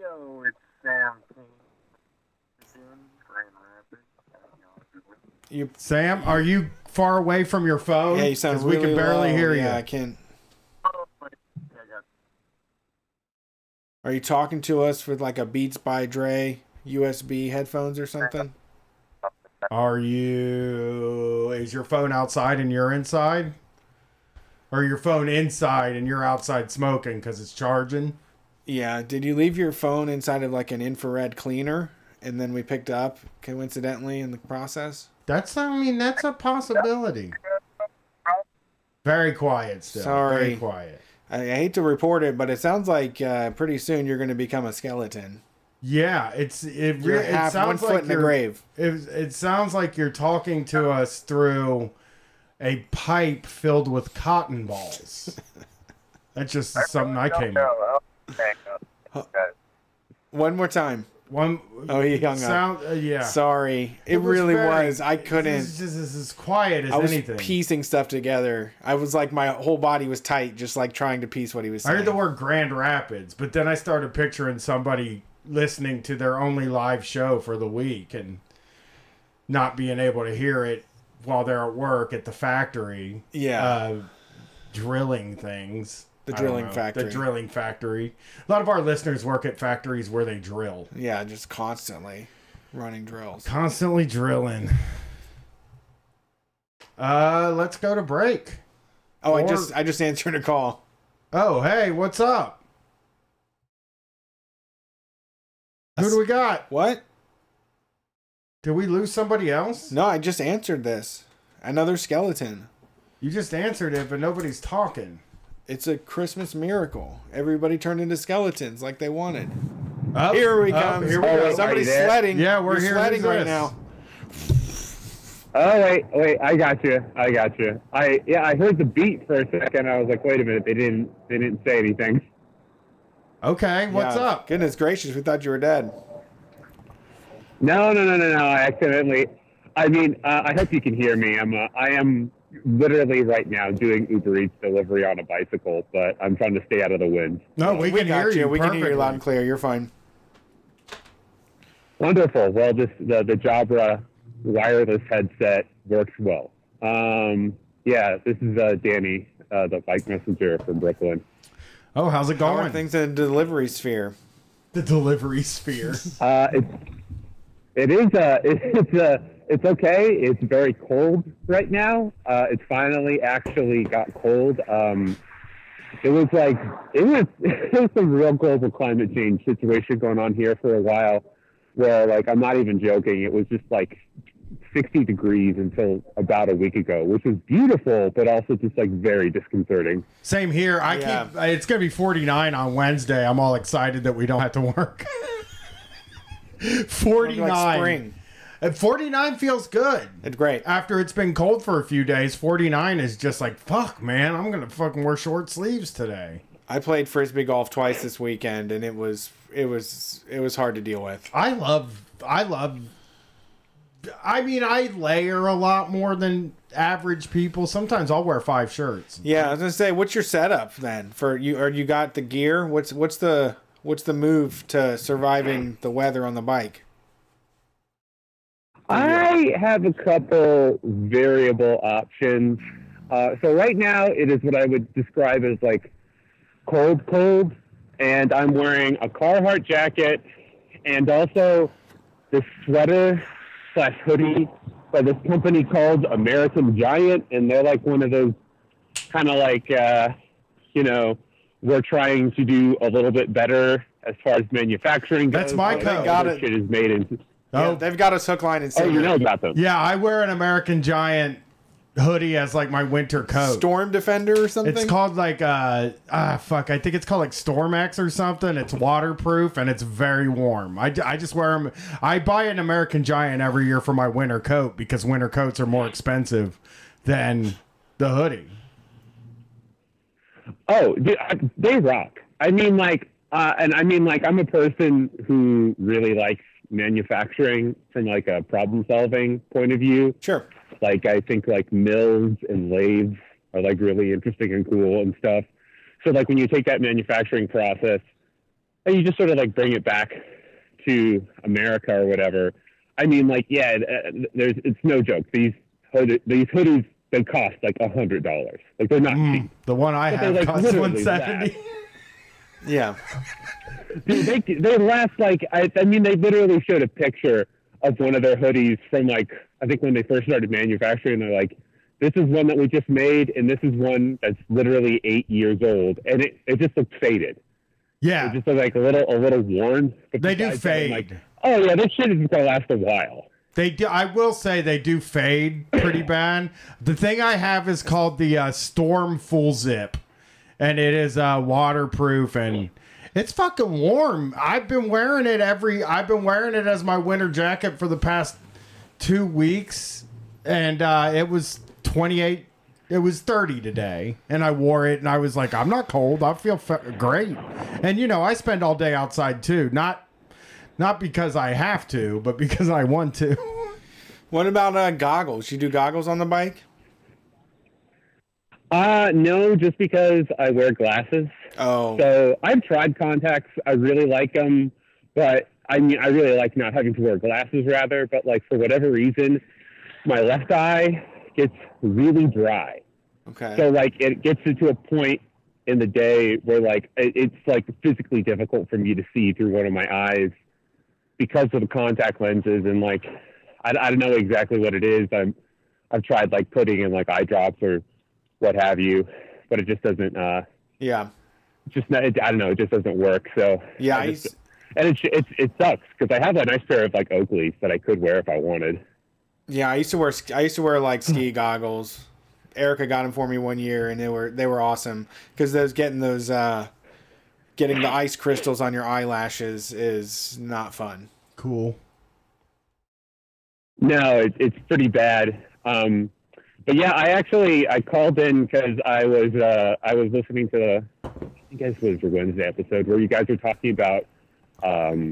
Yo, it's Sam.
Sam, are you far away from your phone?
Yeah, you sound really
we can barely
low.
hear you.
Yeah, I can. Are you talking to us with like a Beats by Dre USB headphones or something?
Is your phone outside and you're inside? Or your phone inside and you're outside smoking because it's charging?
Yeah. Did you leave your phone inside of like an infrared cleaner and then we picked up coincidentally in the process?
That's a possibility. Very quiet still.
Sorry.
Very quiet.
I hate to report it, but it sounds like pretty soon you're going to become a skeleton.
Yeah, it sounds
1 foot
like
in the grave.
It sounds like you're talking to us through a pipe filled with cotton balls. That's just something I came up.
One more time. He hung up.
Yeah.
Sorry. It really was. I couldn't.
This is as quiet as anything.
I was piecing stuff together. I was like, my whole body was tight, just like trying to piece what he was saying.
I heard the word Grand Rapids, but then I started picturing somebody listening to their only live show for the week and not being able to hear it while they're at work at the factory.
Yeah.
Drilling things.
The drilling factory.
The drilling factory. A lot of our listeners work at factories where they drill.
Yeah, just constantly running drills.
Constantly drilling. Let's go to break.
Oh, I just answered a call.
Oh, hey, what's up? Who do we got?
What?
Did we lose somebody else?
No, I just answered this. Another skeleton.
You just answered it, but nobody's talking.
It's a Christmas miracle. Everybody turned into skeletons like they wanted.
Oh,
here we come.
Here we go.
Somebody's sledding.
Yeah, we're
You're
here.
sledding right now.
Oh, wait, I got you. I heard the beat for a second. I was like, wait a minute, they didn't say anything.
Okay, what's up?
Goodness gracious, we thought you were dead.
No, I accidentally. I mean, I hope you can hear me. I am literally right now doing Uber Eats delivery on a bicycle, but I'm trying to stay out of the wind.
No, we can hear you.
We can hear you loud and clear. You're fine.
Wonderful. Well, the Jabra wireless headset works well. Yeah, this is Danny, the bike messenger from Brooklyn.
Oh, how's it going?
How are things in the delivery sphere?
The delivery sphere.
It's okay. It's very cold right now. It's finally actually got cold. It was some real global climate change situation going on here for a while, where like I'm not even joking. It was just like 60 degrees until about a week ago, which was beautiful, but also just like very disconcerting.
Same here. It's gonna be 49 on Wednesday. I'm all excited that we don't have to work. 49.
Like spring.
49 feels good.
It's great.
After it's been cold for a few days, 49 is just like, fuck, man, I'm going to fucking wear short sleeves today.
I played Frisbee golf twice this weekend, and it was hard to deal with.
I layer a lot more than average people. Sometimes I'll wear 5 shirts.
Yeah, I was going to say, what's your setup then? For you, or you got the gear? What's the move to surviving the weather on the bike?
I have a couple variable options. So right now it is what I would describe as like cold, and I'm wearing a Carhartt jacket and also this sweater / hoodie by this company called American Giant, and they're like one of those kind of like, we're trying to do a little bit better as far as manufacturing goes.
That's my code.
Got it.
Shit is made in.
Yeah, they've got us hook, line, and sinker.
Oh, you know about them?
Yeah, I wear an American Giant hoodie as like my winter coat.
Storm Defender or something?
It's called like I think it's called like Storm X or something. It's waterproof and it's very warm. I just wear them. I buy an American Giant every year for my winter coat because winter coats are more expensive than the hoodie.
Oh, dude, they rock. I mean, I'm a person who really likes manufacturing from like a problem solving point of view.
Sure.
Like I think like mills and lathes are like really interesting and cool and stuff. So like when you take that manufacturing process and you just sort of like bring it back to America or whatever. I mean, like, yeah, it's no joke. These hoodies, they cost like $100. Like they're not cheap.
The one I have
like
costs $170.
Yeah.
Dude, they last like I mean they literally showed a picture of one of their hoodies from like I think when they first started manufacturing. They're like, this is one that we just made, and this is one that's literally 8 years old, and it just looks faded.
Yeah,
it just looks like a little worn. But
they do fade.
Like, oh yeah, this shit is gonna last a while.
They do. I will say they do fade pretty bad. The thing I have is called the Storm Full Zip, and it is waterproof and it's fucking warm. I've been wearing it as my winter jacket for the past 2 weeks, and it was 28. It was 30 today, and I wore it, and I was like, I'm not cold. I feel great. And I spend all day outside too. Not because I have to, but because I want to.
What about goggles? You do goggles on the bike?
No, just because I wear glasses.
Oh.
So I've tried contacts. I really like them, but I mean, I really like not having to wear glasses rather, but like for whatever reason, my left eye gets really dry.
Okay.
So like it gets to a point in the day where like it's like physically difficult for me to see through one of my eyes because of the contact lenses, and like I don't know exactly what it is. I've tried like putting in like eye drops or what have you, but it just doesn't.
Yeah.
Just not, I don't know. It just doesn't work. So
yeah,
and it sucks because I have a nice pair of like Oakleys that I could wear if I wanted.
Yeah, I used to wear like ski goggles. Erica got them for me one year, and they were awesome because getting the ice crystals on your eyelashes is not fun.
Cool.
No, it's pretty bad. But yeah, I called in because I was listening to I think it was your Wednesday episode where you guys were talking about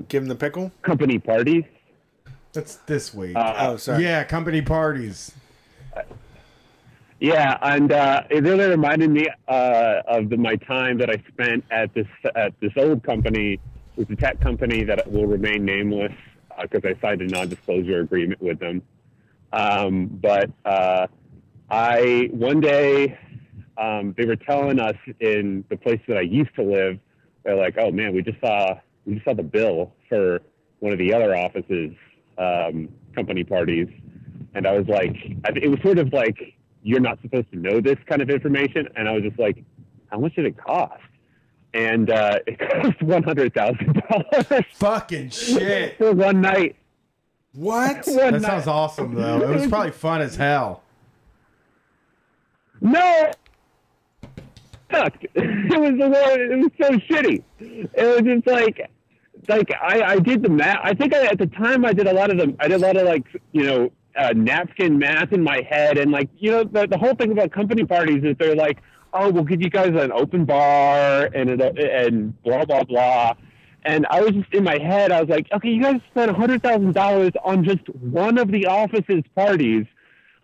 give them the pickle
company parties.
That's this week.
Oh, sorry.
Yeah, company parties.
Yeah, and it really reminded me of my time that I spent at this old company. It was a tech company that will remain nameless because I signed a non-disclosure agreement with them. But one day they were telling us in the place that I used to live, they're like, "Oh man, we just saw the bill for one of the other offices company parties," and I was like, it was sort of like, you're not supposed to know this kind of information. And I was just like, how much did it cost? And it cost $100,000.
Fucking shit.
For one night.
What?
That sounds awesome, though. It was probably fun as hell.
No. Sucked. It was so shitty. It was just like I did the math. I think at the time I did a lot of like, you know, napkin math in my head, and like, you know, the whole thing about company parties is they're like, oh, we'll give you guys an open bar and blah blah blah, and I was just in my head, I was like, okay, you guys spent $100,000 on just one of the office's parties,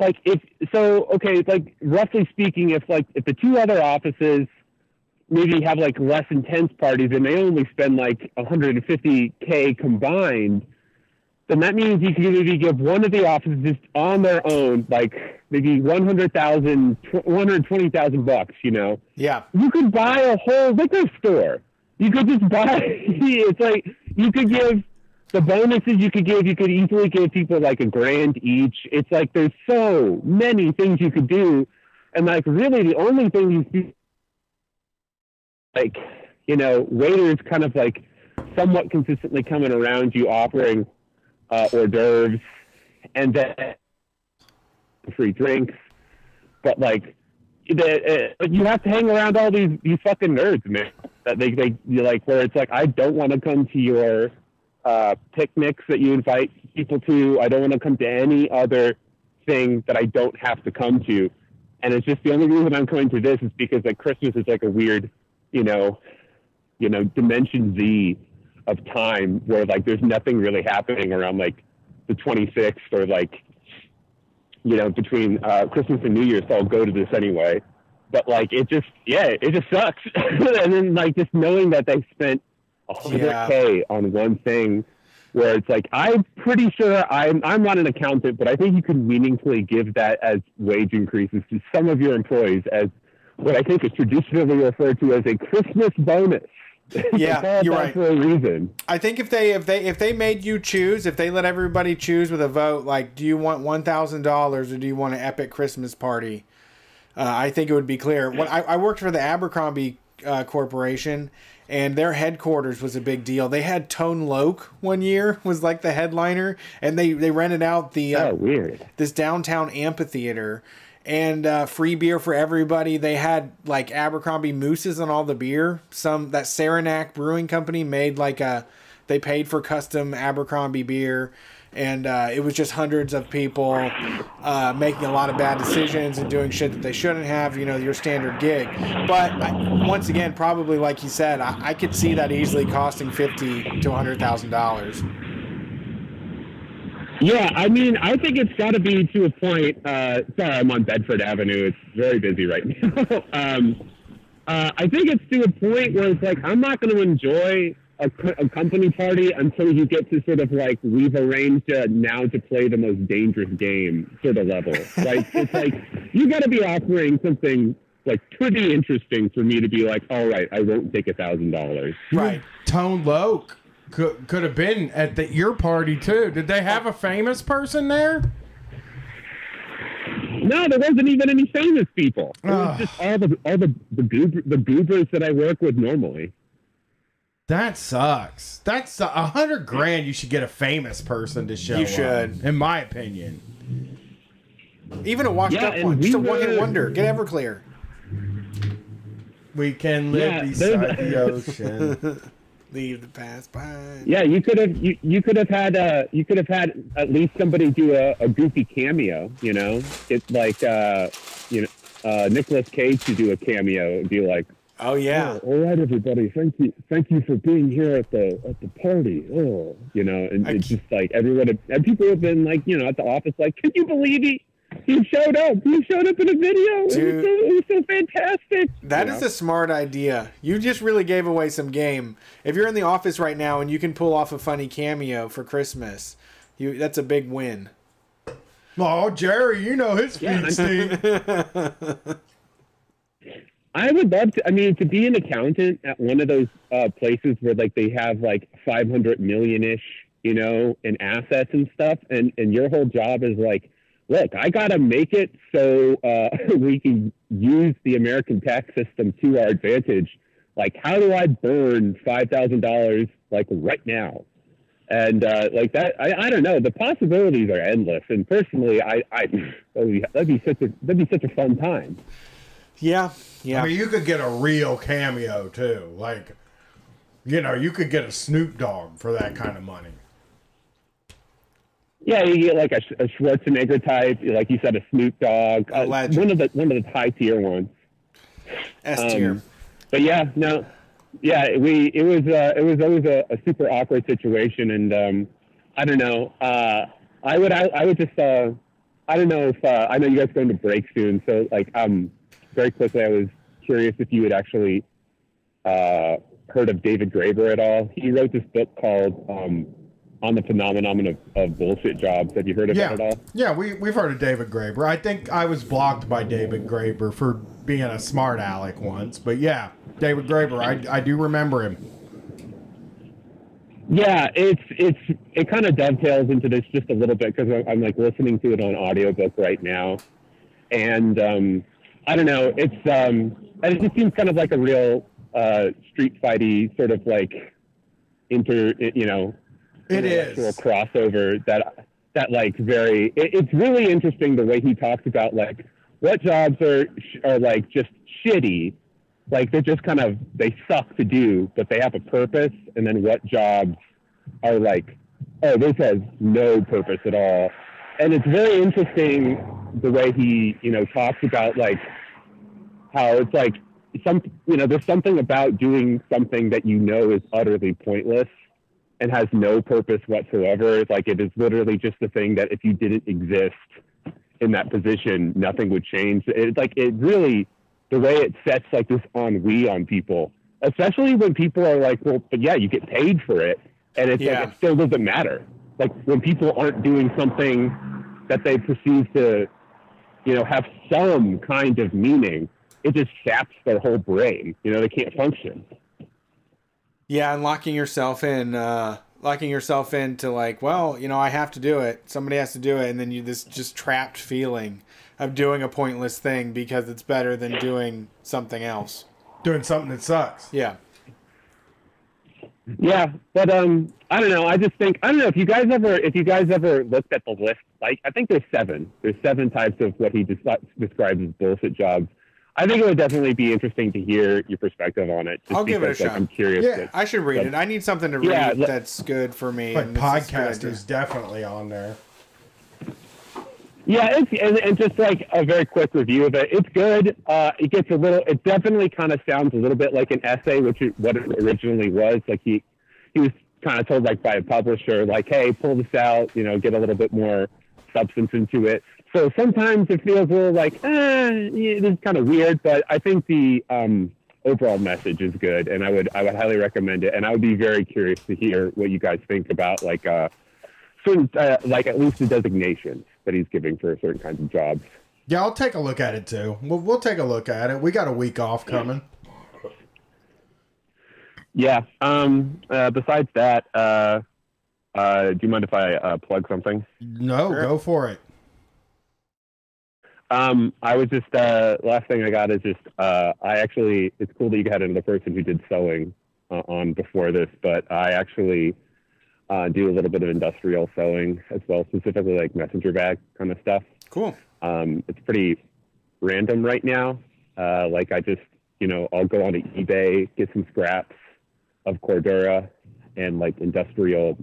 like like roughly speaking, if the two other offices maybe have like less intense parties and they only spend like $150K combined, then that means you can maybe give one of the offices just on their own, like maybe $120,000, you know?
Yeah.
You could buy a whole liquor store. You could just buy, it's like, you could give the bonuses you could easily give people like $1,000 each. It's like, there's so many things you could do. And like, really the only thing you see, like, you know, waiters kind of like somewhat consistently coming around you offering hors d'oeuvres, and then free drinks, but like you have to hang around all these fucking nerds, man. That they like, where it's like, I don't want to come to your picnics that you invite people to. I don't want to come to any other thing that I don't have to come to. And it's just the only reason I'm coming to this is because like Christmas is like a weird, you know, Dimension Z of time where like there's nothing really happening around like the 26th or like, you know, between Christmas and New Year's, so I'll go to this anyway. But like it just sucks. And then like just knowing that they spent $100K on one thing, where it's like, I'm pretty sure I'm not an accountant, but I think you can meaningfully give that as wage increases to some of your employees as what I think is traditionally referred to as a Christmas bonus.
Yeah, you're right.
For a reason.
I think if they made you choose, if they let everybody choose with a vote, like, do you want $1,000 or do you want an epic Christmas party? I think it would be clear. When I worked for the Abercrombie Corporation, and their headquarters was a big deal. They had Tone Loc one year was like the headliner, and they rented out the
weird
this downtown amphitheater. And free beer for everybody. They had like Abercrombie mooses on all the beer. That Saranac Brewing Company made they paid for custom Abercrombie beer, and it was just hundreds of people making a lot of bad decisions and doing shit that they shouldn't have. You know, your standard gig. But once again, probably like you said, I could see that easily costing $50,000 to $100,000.
Yeah, I mean, I think it's got to be to a point. Sorry, I'm on Bedford Avenue. It's very busy right now. I think it's to a point where it's like, I'm not going to enjoy a company party until you get to sort of like, we've arranged now to play the most dangerous game sort of level. Like, it's like, you got to be offering something like pretty interesting for me to be like, all right, I won't take $1,000.
Right. Tone Loc could have been at your party too. Did they have a famous person there?
No, there wasn't even any famous people. It was just all the goobers that I work with normally.
That sucks. That's $100,000. You should get a famous person to show.
You should,
in my opinion.
Even a washed up one, just a one-hit wonder. Get Everclear.
We can live beside the ocean.
Leave the past behind.
Yeah, you could have had at least somebody do a goofy cameo. You know, it's like Nicolas Cage to do a cameo and be like,
oh yeah,
all right, everybody, thank you for being here at the party. Oh, you know, and it's just like everyone and people have been like, you know, at the office like, can you believe he showed up? He showed up in a video.
Dude,
it was so fantastic.
That is a smart idea. You just really gave away some game. If you're in the office right now and you can pull off a funny cameo for Christmas, that's a big win.
Oh, Jerry, you know his feet stink.
I would love to. I mean, to be an accountant at one of those places where like they have like 500 million-ish, you know, in assets and stuff, and your whole job is like, look, I gotta make it so we can use the American tax system to our advantage. Like, how do I burn $5,000 like right now? And like that, I don't know. The possibilities are endless. And personally, that'd be such a fun time.
Yeah.
I mean, you could get a real cameo too. Like, you know, you could get a Snoop Dogg for that kind of money.
Yeah, you get like a Schwarzenegger type, like you said, a Snoop Dogg, one of the high tier ones.
S tier.
But yeah, no, yeah, it was always a super awkward situation, and I don't know. I would just I don't know if I know you guys are going to break soon, so like very quickly, I was curious if you had actually heard of David Graeber at all. He wrote this book called On the Phenomenon of Bullshit Jobs. Have you heard of that at all?
Yeah, we've heard of David Graeber. I think I was blocked by David Graeber for being a smart aleck once, but yeah, David Graeber, I do remember him.
Yeah, it kind of dovetails into this just a little bit because I'm like listening to it on audiobook right now, and I don't know, it just seems kind of like a real street fighty sort of like
it is
crossover that like very. It's really interesting the way he talks about like what jobs are like just shitty, like they're just kind of they suck to do, but they have a purpose, and then what jobs are like, oh, this has no purpose at all. And it's very interesting the way he talks about like how it's like there's something about doing something that is utterly pointless and has no purpose whatsoever. It's like it is literally just the thing that if you didn't exist in that position, nothing would change. It's like it really, the way it sets like this ennui on people, especially when people are like, well, but yeah, you get paid for it. And it's like, it still doesn't matter. Like when people aren't doing something that they perceive to, have some kind of meaning, it just saps their whole brain. They can't function.
Yeah, and locking yourself into like, well, I have to do it. Somebody has to do it, and then this just trapped feeling of doing a pointless thing because it's better than doing something else.
Doing something that sucks.
Yeah.
Yeah, but I don't know. I don't know if you guys ever looked at the list. Like, I think there's 7. There's 7 types of what he describes as bullshit jobs. I think it would definitely be interesting to hear your perspective on it.
I'll give it a shot.
I'm curious.
Yeah, I should read it. I need something to read that's good for me.
But podcast is definitely on there.
Yeah, and just like a very quick review of it. It's good. It definitely kind of sounds a little bit like an essay, which is what it originally was. Like he was kind of told like by a publisher, like, hey, pull this out, get a little bit more substance into it. So sometimes it feels a little like, this is kind of weird, but I think the overall message is good, and I would highly recommend it. And I would be very curious to hear what you guys think about like certain like at least the designations that he's giving for certain kinds of jobs.
Yeah, I'll take a look at it too. We'll take a look at it. We got a week off coming.
Yeah. Besides that, do you mind if I plug something?
No, sure. Go for it.
I was just last thing I got is just it's cool that you had another person who did sewing on before this, but I actually do a little bit of industrial sewing as well, specifically like messenger bag kind of stuff.
Cool.
It's pretty random right now. Like I just, I'll go on to eBay, get some scraps of Cordura and like industrial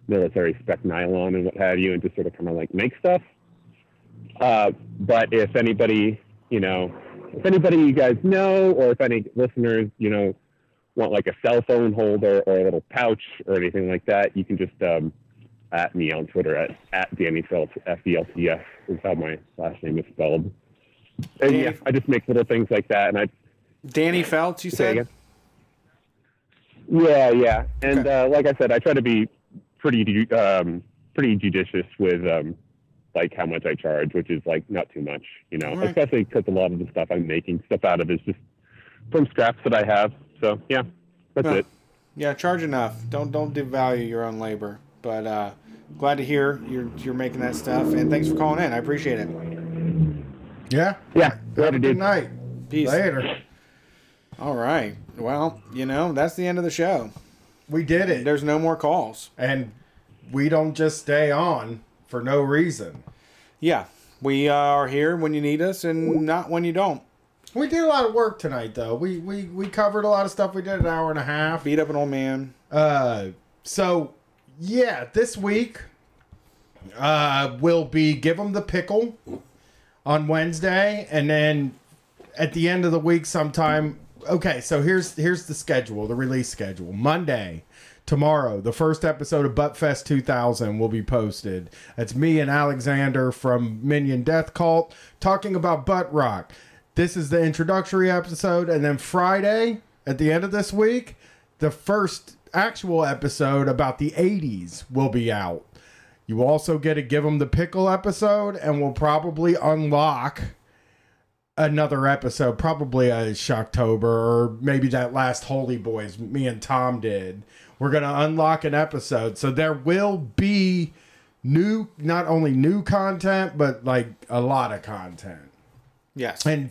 military spec nylon and what have you, and just sort of kind of like make stuff. But if anybody, you guys know, or if any listeners, want like a cell phone holder or a little pouch or anything like that, you can just at me on Twitter at Danny Feltz, FELTS is how my last name is spelled. And yeah, I just make little things like that. And
Danny Feltz, you said?
Yeah. And like I said, I try to be pretty judicious with like how much I charge, which is like not too much, right. Especially because a lot of the stuff I'm making stuff out of is just from scraps that I have. So yeah, that's it.
Yeah, charge enough. Don't devalue your own labor. But glad to hear you're making that stuff, and thanks for calling in. I appreciate it.
Yeah.
Have a
good night.
Peace.
Later.
All right. Well, that's the end of the show.
We did it.
There's no more calls,
and we don't just stay on for no reason.
Yeah, we are here when you need us, and not when you don't.
We did a lot of work tonight, though. We covered a lot of stuff. We did an hour and a half.
Beat up an old man.
So yeah, this week will be Give 'em the Pickle on Wednesday, and then at the end of the week sometime. Okay, so here's the schedule, the release schedule. Monday, tomorrow, the first episode of Buttfest 2000 will be posted. That's me and Alexander from Minion Death Cult talking about butt rock. This is the introductory episode, and then Friday, at the end of this week, the first actual episode about the 80s will be out. You also get a Give 'em the Pickle episode, and we'll probably unlock another episode, probably a Shocktober, or maybe that last Holy Boys me and Tom did. We're going to unlock an episode. So there will be not only new content, but like a lot of content.
Yes.
And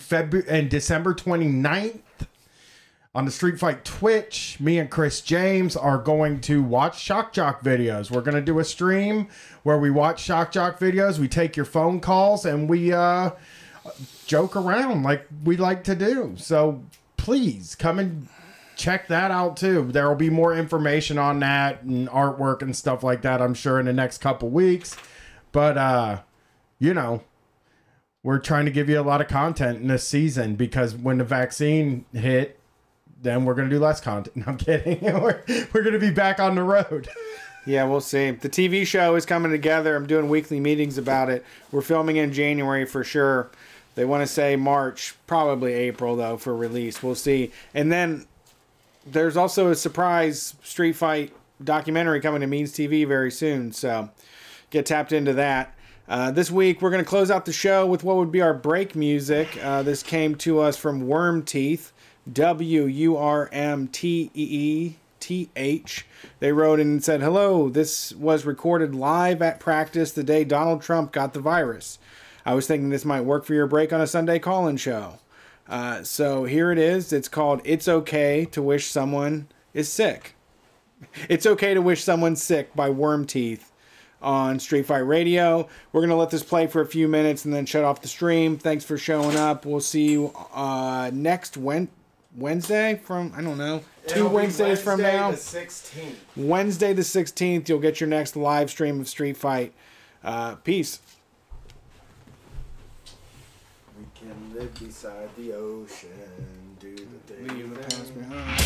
December 29th on the Street Fight Twitch, me and Chris James are going to watch Shock Jock videos. We're going to do a stream where we watch Shock Jock videos. We take your phone calls and we joke around like we like to do. So please come and check that out too. There will be more information on that and artwork and stuff like that, I'm sure, in the next couple weeks. But, we're trying to give you a lot of content in this season, because when the vaccine hit, then we're going to do less content. No, I'm kidding. We're going to be back on the road.
Yeah, we'll see. The TV show is coming together. I'm doing weekly meetings about it. We're filming in January for sure. They want to say March, probably April, though, for release. We'll see. And then there's also a surprise Street Fight documentary coming to Means TV very soon. So get tapped into that. This week, we're going to close out the show with what would be our break music. This came to us from Worm Teeth, WURMTEETH. They wrote in and said, "Hello, this was recorded live at practice the day Donald Trump got the virus. I was thinking this might work for your break on a Sunday call-in show." So here it is. It's called It's Okay to Wish Someone is Sick. It's Okay to Wish Someone Sick by Worm Teeth on Street Fight Radio. We're going to let this play for a few minutes and then shut off the stream. Thanks for showing up. We'll see you next Wednesday from, I don't know, two Wednesdays from now.
Wednesday the 16th.
Wednesday the 16th, you'll get your next live stream of Street Fight. Peace.
We can live beside the ocean, do the thing.
Leave the past behind.